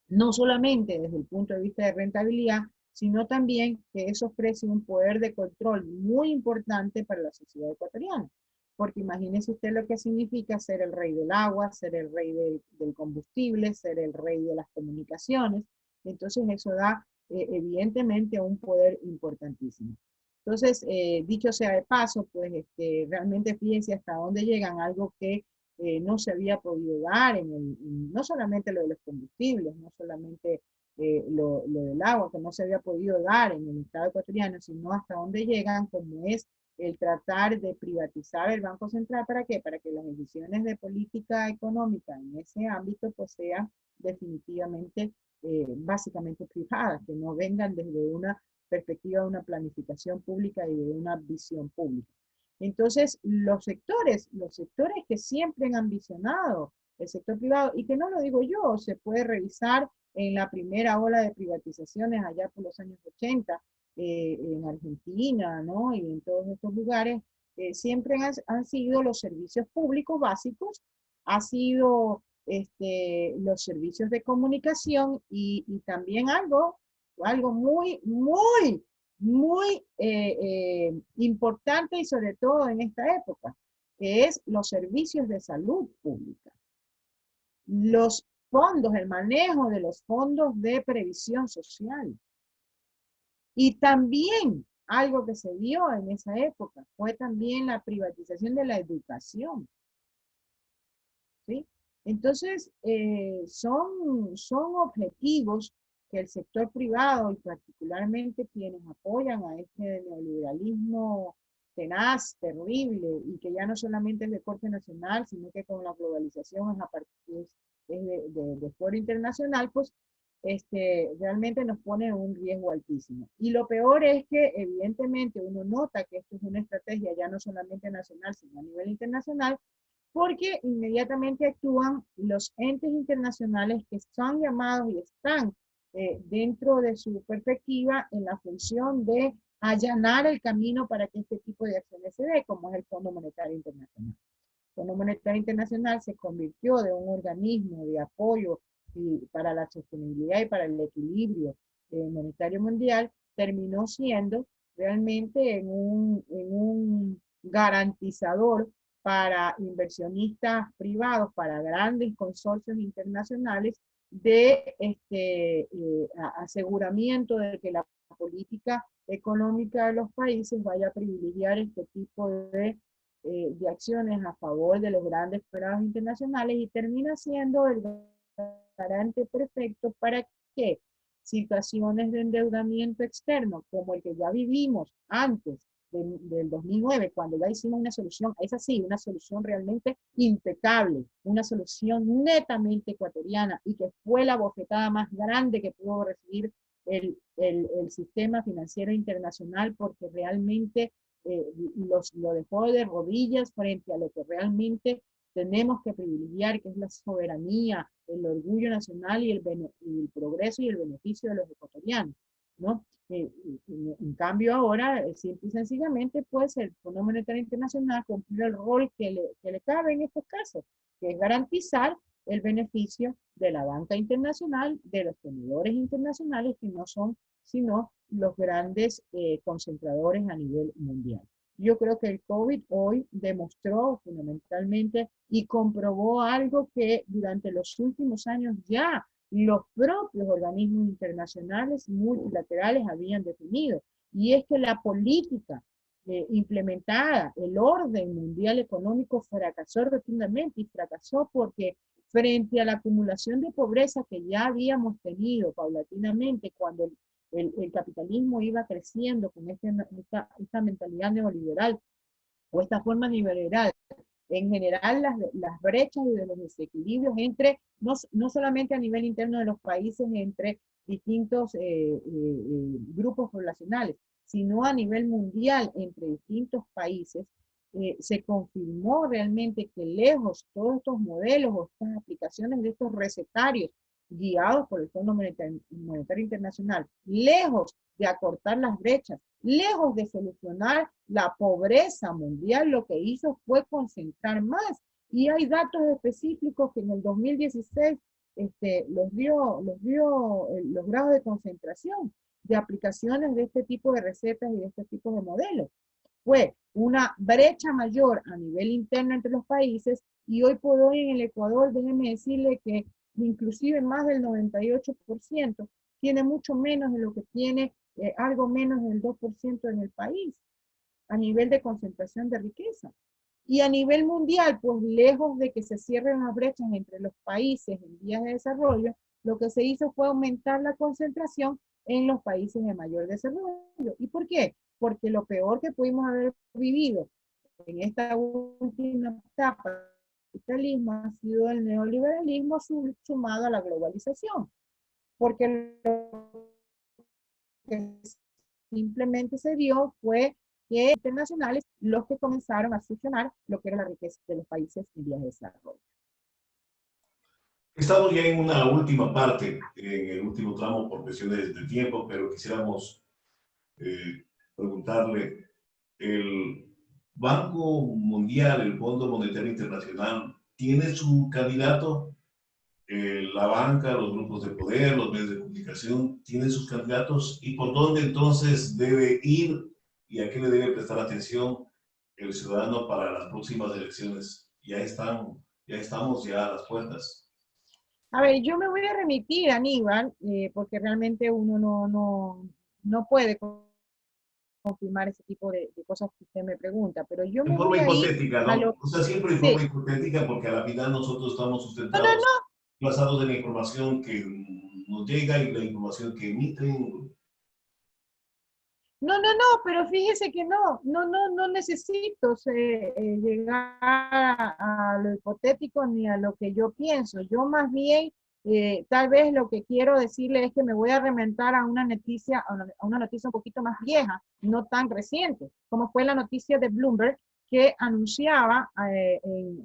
No solamente desde el punto de vista de rentabilidad, sino también que eso ofrece un poder de control muy importante para la sociedad ecuatoriana. Porque imagínese usted lo que significa ser el rey del agua, ser el rey del combustible, ser el rey de las comunicaciones. Entonces eso da evidentemente un poder importantísimo. Entonces, dicho sea de paso, pues realmente fíjense hasta dónde llegan, algo que no se había podido dar, no solamente lo de los combustibles, no solamente lo del agua, que no se había podido dar en el Estado ecuatoriano, sino hasta dónde llegan, como es el tratar de privatizar el Banco Central. ¿Para qué? Para que las decisiones de política económica en ese ámbito pues sean definitivamente, básicamente privadas, que no vengan desde una perspectiva de una planificación pública y de una visión pública. Entonces, los sectores que siempre han ambicionado el sector privado, y que no lo digo yo, se puede revisar en la primera ola de privatizaciones allá por los años 80, en Argentina, ¿no? Y en todos estos lugares, siempre han sido los servicios públicos básicos, ha sido los servicios de comunicación y también algo muy importante y sobre todo en esta época, que es los servicios de salud pública. Los fondos, el manejo de los fondos de previsión social. Y también algo que se dio en esa época fue también la privatización de la educación. ¿Sí? Entonces, son objetivos que el sector privado y particularmente quienes apoyan a este neoliberalismo tenaz, terrible, y que ya no solamente es de corte nacional, sino que con la globalización es, a partir, de foro internacional, pues realmente nos pone un riesgo altísimo. Y lo peor es que evidentemente uno nota que esto es una estrategia ya no solamente nacional, sino a nivel internacional, porque inmediatamente actúan los entes internacionales que están llamados y están dentro de su perspectiva en la función de allanar el camino para que este tipo de acciones se dé, como es el Fondo Monetario Internacional. El Fondo Monetario Internacional se convirtió de un organismo de apoyo para la sostenibilidad y para el equilibrio monetario mundial, terminó siendo realmente en un garantizador para inversionistas privados, para grandes consorcios internacionales, de aseguramiento de que la política económica de los países vaya a privilegiar este tipo de acciones a favor de los grandes operados internacionales, y termina siendo el garante perfecto para que situaciones de endeudamiento externo, como el que ya vivimos antes del 2009, cuando ya hicimos una solución, es así, una solución realmente impecable, una solución netamente ecuatoriana, y que fue la bofetada más grande que pudo recibir el sistema financiero internacional, porque realmente lo dejó de rodillas frente a lo que realmente tenemos que privilegiar, que es la soberanía, el orgullo nacional y el progreso y el beneficio de los ecuatorianos, ¿no? En cambio ahora, simple y sencillamente, pues el Fondo Monetario Internacional cumple el rol que le cabe en estos casos, que es garantizar el beneficio de la banca internacional, de los tenedores internacionales, que no son sino los grandes concentradores a nivel mundial. Yo creo que el COVID hoy demostró fundamentalmente y comprobó algo que durante los últimos años ya los propios organismos internacionales multilaterales habían definido, y es que la política implementada, el orden mundial económico fracasó rotundamente, y fracasó porque frente a la acumulación de pobreza que ya habíamos tenido paulatinamente cuando el capitalismo iba creciendo con esta mentalidad neoliberal o esta forma neoliberal, en general las brechas y de los desequilibrios entre, no solamente a nivel interno de los países, entre distintos grupos poblacionales, sino a nivel mundial entre distintos países, se confirmó realmente que lejos todos estos modelos o estas aplicaciones de estos recetarios guiados por el Fondo Monetario Internacional, lejos de acortar las brechas, lejos de solucionar la pobreza mundial, lo que hizo fue concentrar más. Y hay datos específicos que en el 2016 los grados de concentración de aplicaciones de este tipo de recetas y de este tipo de modelos. Fue una brecha mayor a nivel interno entre los países y hoy por hoy en el Ecuador, déjenme decirle que inclusive más del 98% tiene mucho menos de lo que tiene algo menos del 2% en el país a nivel de concentración de riqueza. Y a nivel mundial, pues lejos de que se cierren las brechas entre los países en vías de desarrollo, lo que se hizo fue aumentar la concentración en los países de mayor desarrollo. ¿Y por qué? Porque lo peor que pudimos haber vivido en esta última etapa del capitalismo ha sido el neoliberalismo sumado a la globalización. Porque lo que simplemente se dio fue que internacionales los que comenzaron a fusionar lo que era la riqueza de los países en vías de desarrollo. Estamos ya en una última parte, en el último tramo por cuestiones de tiempo, pero quisiéramos preguntarle, ¿el Banco Mundial, el Fondo Monetario Internacional, tiene su candidato? La banca, los grupos de poder, los medios de comunicación, tienen sus candidatos, y por dónde entonces debe ir y a qué le debe prestar atención el ciudadano para las próximas elecciones. Ya estamos ya a las puertas. A ver, yo me voy a remitir, Aníbal, porque realmente uno no puede confirmar ese tipo de cosas que usted me pregunta, pero yo En me forma voy a ir hipotética, a ¿no? lo... O sea, siempre en forma Sí, hipotética, porque a la final nosotros estamos no, no, sustentados, basados en la información que nos llega y la información que emiten. pero fíjese que no necesito llegar a lo hipotético ni a lo que yo pienso. Yo más bien, tal vez lo que quiero decirle es que me voy a remontar a una noticia un poquito más vieja, no tan reciente, como fue la noticia de Bloomberg que anunciaba en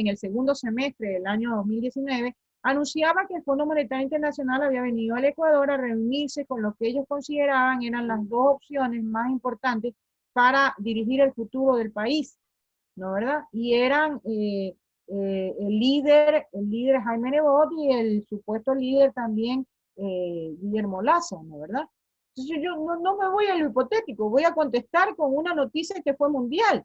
el segundo semestre del año 2019 anunciaba que el Fondo Monetario Internacional había venido al Ecuador a reunirse con lo que ellos consideraban eran las dos opciones más importantes para dirigir el futuro del país, ¿no verdad? Y eran el líder Jaime Nebot y el supuesto líder también Guillermo Lazo, ¿no verdad? Entonces yo no me voy a lo hipotético, voy a contestar con una noticia que fue mundial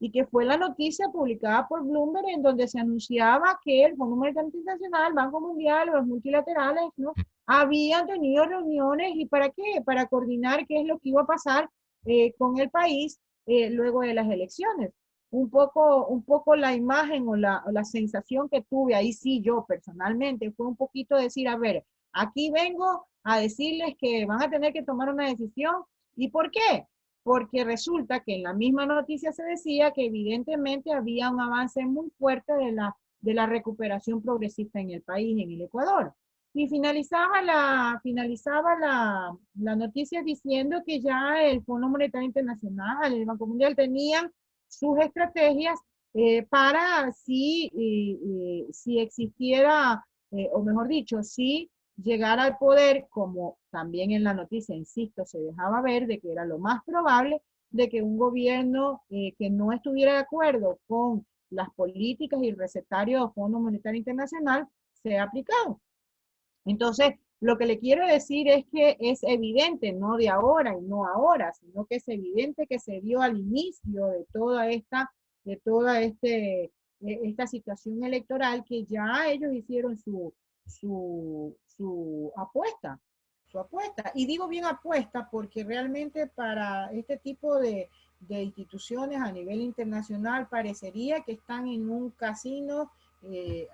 y que fue la noticia publicada por Bloomberg en donde se anunciaba que el Fondo Monetario Internacional, el Banco Mundial, los multilaterales, ¿no? Habían tenido reuniones y ¿para qué? Para coordinar qué es lo que iba a pasar con el país luego de las elecciones. Un poco la imagen o la sensación que tuve ahí sí yo personalmente fue un poquito decir, a ver, aquí vengo a decirles que van a tener que tomar una decisión. ¿Y por qué? Porque resulta que en la misma noticia se decía que evidentemente había un avance muy fuerte de la recuperación progresista en el país, en el Ecuador. Y finalizaba la noticia diciendo que ya el Fondo Monetario Internacional, el Banco Mundial tenían sus estrategias para si existiera, o mejor dicho, si llegar al poder, como también en la noticia, insisto, se dejaba ver de que era lo más probable de que un gobierno que no estuviera de acuerdo con las políticas y el recetario del Fondo Monetario Internacional sea aplicado. Entonces, lo que le quiero decir es que es evidente, no de ahora y no ahora, sino que es evidente que se dio al inicio de toda esta situación electoral que ya ellos hicieron su apuesta. Y digo bien apuesta porque realmente para este tipo de instituciones a nivel internacional parecería que están en un casino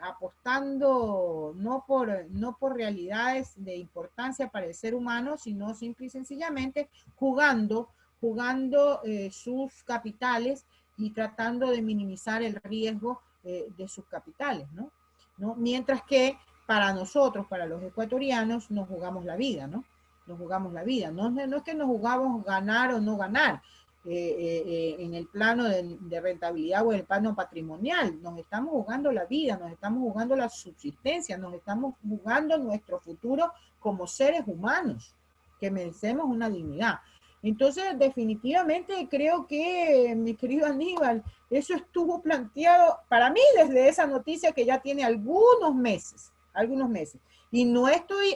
apostando no por realidades de importancia para el ser humano, sino simple y sencillamente jugando sus capitales y tratando de minimizar el riesgo de sus capitales, ¿no? Mientras que para nosotros, para los ecuatorianos, nos jugamos la vida, ¿no? Nos jugamos la vida. No es que nos jugamos ganar o no ganar en el plano de rentabilidad o en el plano patrimonial. Nos estamos jugando la vida, nos estamos jugando la subsistencia, nos estamos jugando nuestro futuro como seres humanos, que merecemos una dignidad. Entonces, definitivamente creo que, mi querido Aníbal, eso estuvo planteado para mí desde esa noticia que ya tiene algunos meses. Y no estoy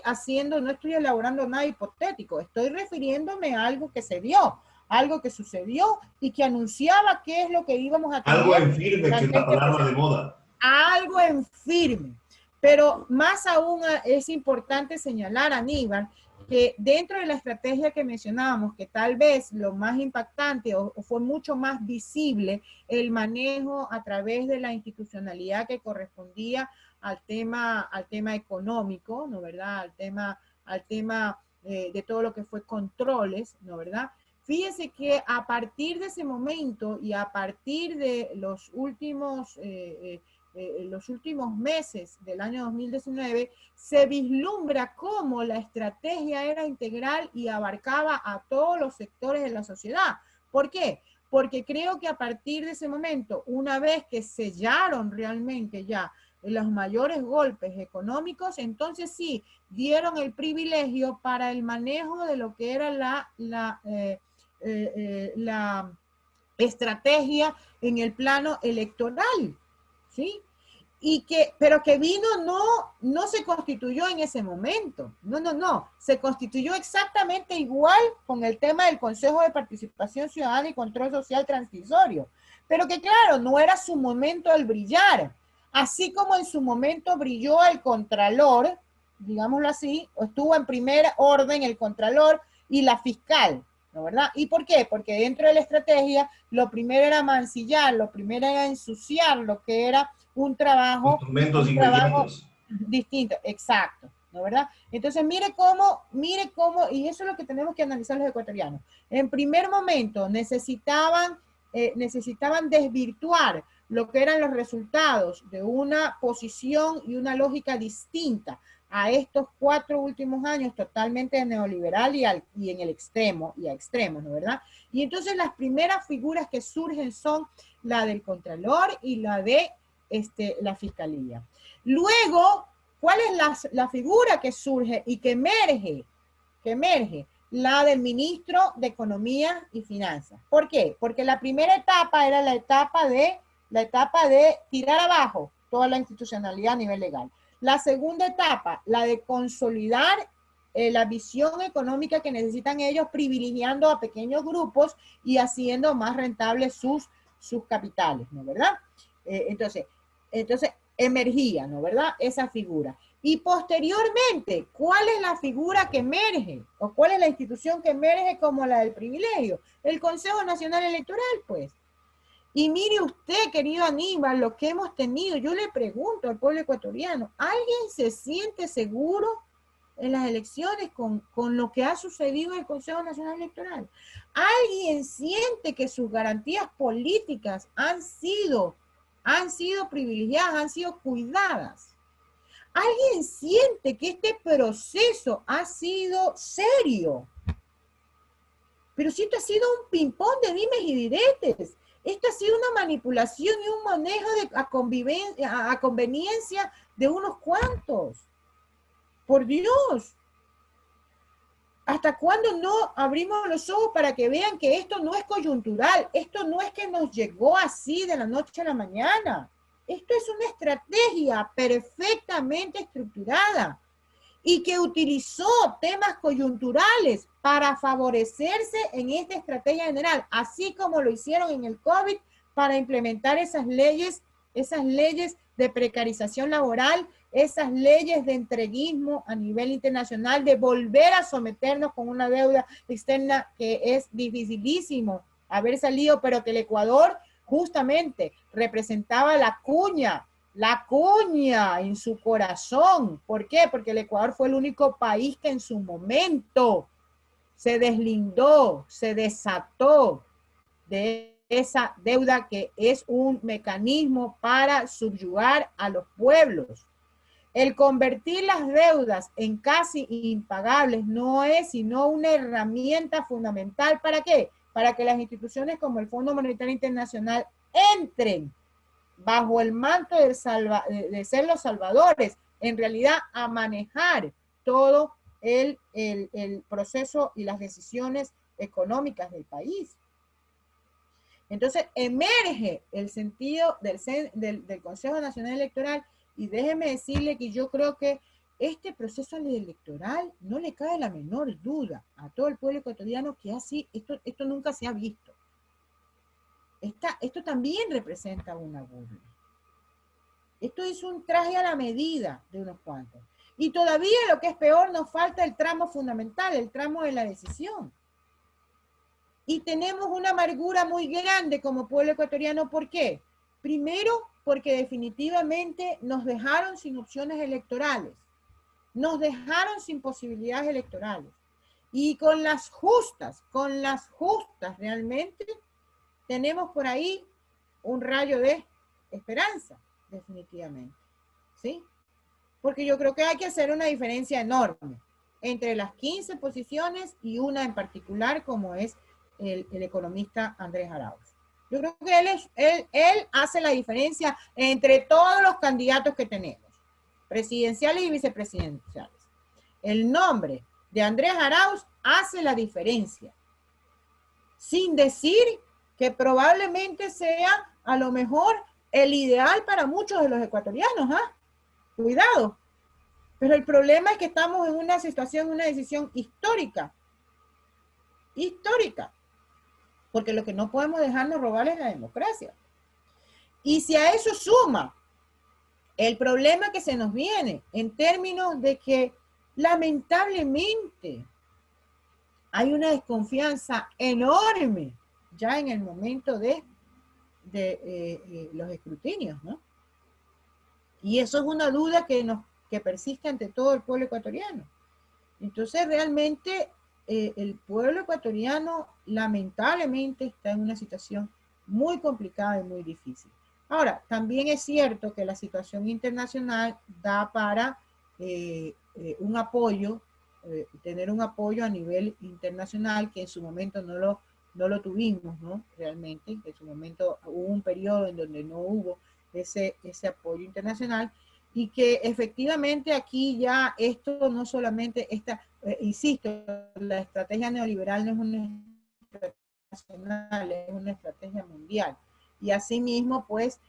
elaborando nada hipotético, estoy refiriéndome a algo que se dio, algo que sucedió y que anunciaba qué es lo que íbamos a tener. Algo en firme, que es la palabra de moda. Algo en firme. Pero más aún es importante señalar, Aníbal, que dentro de la estrategia que mencionábamos, que tal vez lo más impactante o fue mucho más visible el manejo a través de la institucionalidad que correspondía al tema económico, ¿no verdad? Al tema de todo lo que fue controles, ¿no verdad? Fíjese que a partir de ese momento y a partir de los últimos meses del año 2019, se vislumbra cómo la estrategia era integral y abarcaba a todos los sectores de la sociedad. ¿Por qué? Porque creo que a partir de ese momento, una vez que sellaron realmente ya los mayores golpes económicos, entonces sí, dieron el privilegio para el manejo de lo que era la estrategia en el plano electoral, ¿sí? Pero que vino no se constituyó en ese momento, no, se constituyó exactamente igual con el tema del Consejo de Participación Ciudadana y Control Social Transitorio, pero que claro, no era su momento el brillar, así como en su momento brilló el Contralor, digámoslo así, o estuvo en primer orden el Contralor y la fiscal, ¿no verdad? ¿Y por qué? Porque dentro de la estrategia, lo primero era mancillar, lo primero era ensuciar lo que era un trabajo distinto, exacto, ¿no verdad? Entonces, mire cómo, y eso es lo que tenemos que analizar los ecuatorianos. En primer momento, necesitaban desvirtuar lo que eran los resultados de una posición y una lógica distinta a estos 4 últimos años totalmente neoliberal y en el extremo, y a extremos, ¿no verdad? Y entonces las primeras figuras que surgen son la del Contralor y la de la Fiscalía. Luego, ¿cuál es la figura que surge y que emerge? La del Ministro de Economía y Finanzas. ¿Por qué? Porque la primera etapa era la etapa de tirar abajo toda la institucionalidad a nivel legal. La segunda etapa, la de consolidar la visión económica que necesitan ellos, privilegiando a pequeños grupos y haciendo más rentables sus capitales, ¿no verdad? Entonces emergía, ¿no verdad? Esa figura. Y posteriormente, ¿cuál es la figura que emerge? ¿O cuál es la institución que emerge como la del privilegio? El Consejo Nacional Electoral, pues. Y mire usted, querido Aníbal, lo que hemos tenido. Yo le pregunto al pueblo ecuatoriano, ¿alguien se siente seguro en las elecciones con lo que ha sucedido en el Consejo Nacional Electoral? ¿Alguien siente que sus garantías políticas han sido privilegiadas, han sido cuidadas? ¿Alguien siente que este proceso ha sido serio? Pero si esto ha sido un ping-pong de dimes y diretes, esto ha sido una manipulación y un manejo a conveniencia de unos cuantos. Por Dios. ¿Hasta cuándo no abrimos los ojos para que vean que esto no es coyuntural? Esto no es que nos llegó así de la noche a la mañana. Esto es una estrategia perfectamente estructurada y que utilizó temas coyunturales para favorecerse en esta estrategia general, así como lo hicieron en el COVID para implementar esas leyes de precarización laboral, esas leyes de entreguismo a nivel internacional, de volver a someternos con una deuda externa que es dificilísimo haber salido, pero que el Ecuador justamente representaba la cuña en su corazón. ¿Por qué? Porque el Ecuador fue el único país que en su momento se deslindó, se desató de esa deuda, que es un mecanismo para subyugar a los pueblos. El convertir las deudas en casi impagables no es sino una herramienta fundamental. ¿Para qué? Para que las instituciones como el Fondo Monetario Internacional entren bajo el manto de ser los salvadores, en realidad a manejar todo el proceso y las decisiones económicas del país. Entonces emerge el sentido del Consejo Nacional Electoral, y déjeme decirle que yo creo que este proceso electoral no le cabe la menor duda a todo el pueblo ecuatoriano que así, esto nunca se ha visto. Esto también representa una burla. Esto es un traje a la medida de unos cuantos. Y todavía, lo que es peor, nos falta el tramo fundamental, el tramo de la decisión. Y tenemos una amargura muy grande como pueblo ecuatoriano. ¿Por qué? Primero, porque definitivamente nos dejaron sin opciones electorales. Nos dejaron sin posibilidades electorales. Y con las justas realmente, tenemos por ahí un rayo de esperanza, definitivamente. ¿Sí? Porque yo creo que hay que hacer una diferencia enorme entre las 15 posiciones y una en particular, como es el economista Andrés Arauz. Yo creo que él hace la diferencia entre todos los candidatos que tenemos, presidenciales y vicepresidenciales. El nombre de Andrés Arauz hace la diferencia, sin decir que probablemente sea a lo mejor el ideal para muchos de los ecuatorianos, ¿ah? Cuidado. Pero el problema es que estamos en una situación, una decisión histórica. Histórica. Porque lo que no podemos dejarnos robar es la democracia. Y si a eso suma el problema que se nos viene en términos de que lamentablemente hay una desconfianza enorme ya en el momento de los escrutinios, ¿no? Y eso es una duda que persiste ante todo el pueblo ecuatoriano. Entonces realmente el pueblo ecuatoriano lamentablemente está en una situación muy complicada y muy difícil. Ahora, también es cierto que la situación internacional da para un apoyo, tener un apoyo a nivel internacional, que en su momento no lo tuvimos, ¿no? Realmente, en su momento hubo un periodo en donde no hubo ese apoyo internacional, y que efectivamente aquí ya esto no solamente insisto, la estrategia neoliberal no es una estrategia nacional, es una estrategia mundial. Y asimismo, pues,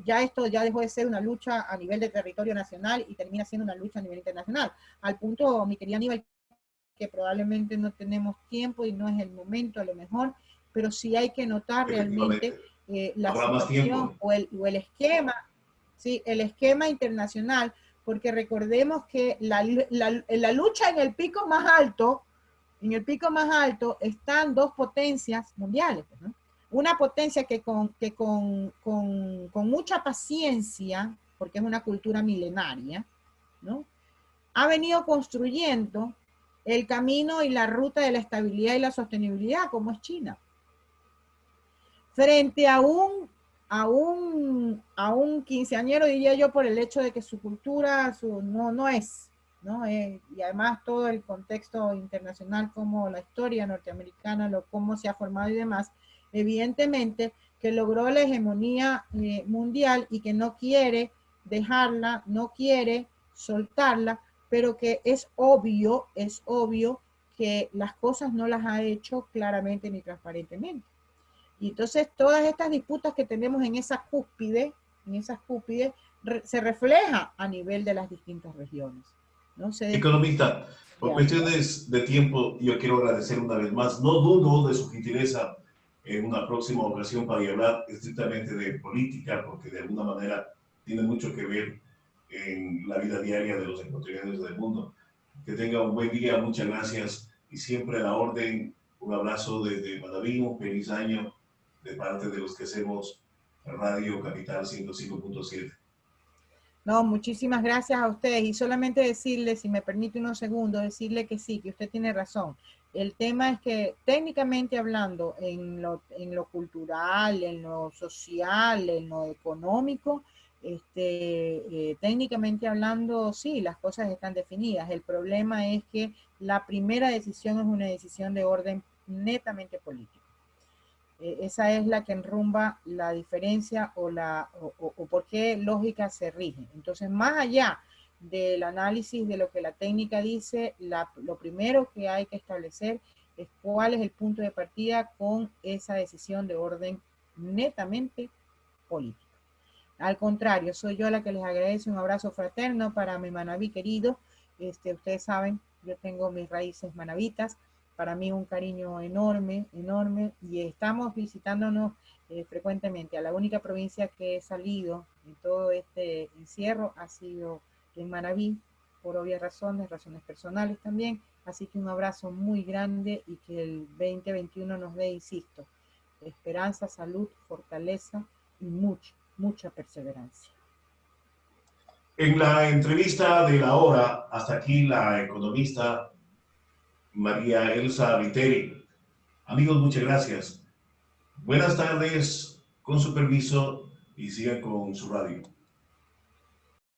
ya esto ya dejó de ser una lucha a nivel de territorio nacional y termina siendo una lucha a nivel internacional. Al punto, mi querida Aníbal, que probablemente no tenemos tiempo y no es el momento a lo mejor, pero sí hay que notar realmente la situación o el esquema, ¿sí? El esquema internacional, porque recordemos que la lucha en el pico más alto, están dos potencias mundiales, ¿no? Una potencia que con mucha paciencia, porque es una cultura milenaria, ¿no? Ha venido construyendo el camino y la ruta de la estabilidad y la sostenibilidad, como es China. Frente a un quinceañero, diría yo, por el hecho de que su cultura no es, ¿no? Y además todo el contexto internacional, como la historia norteamericana, cómo se ha formado y demás, evidentemente que logró la hegemonía mundial y que no quiere dejarla, no quiere soltarla, pero que es obvio que las cosas no las ha hecho claramente ni transparentemente. Y entonces todas estas disputas que tenemos en esas cúspides se refleja a nivel de las distintas regiones, ¿no? Economista, por cuestiones de tiempo, yo quiero agradecer una vez más. No dudo de su gentileza en una próxima ocasión para hablar estrictamente de política, porque de alguna manera tiene mucho que ver en la vida diaria de los ecuatorianos del mundo. Que tenga un buen día, muchas gracias y siempre a la orden. Un abrazo desde Manaví, un feliz año de parte de los que hacemos Radio Capital 105.7. No, muchísimas gracias a ustedes. Y solamente decirle, si me permite unos segundos, decirle que sí, que usted tiene razón. El tema es que técnicamente hablando, en lo cultural, en lo social, en lo económico, técnicamente hablando, sí, las cosas están definidas. El problema es que la primera decisión es una decisión de orden netamente político. Esa es la que enrumba la diferencia o por qué lógica se rige. Entonces, más allá del análisis de lo que la técnica dice, lo primero que hay que establecer es cuál es el punto de partida con esa decisión de orden netamente político. Al contrario, soy yo la que les agradece. Un abrazo fraterno para mi Manaví querido. Ustedes saben, yo tengo mis raíces manavitas. Para mí un cariño enorme, enorme. Y estamos visitándonos frecuentemente. A la única provincia que he salido en todo este encierro ha sido en Manaví, por obvias razones personales también. Así que un abrazo muy grande y que el 2021 nos dé, insisto, esperanza, salud, fortaleza y mucha perseverancia. En la entrevista de la hora, hasta aquí la economista María Elsa Viteri. Amigos, muchas gracias. Buenas tardes, con su permiso, y sigan con su radio.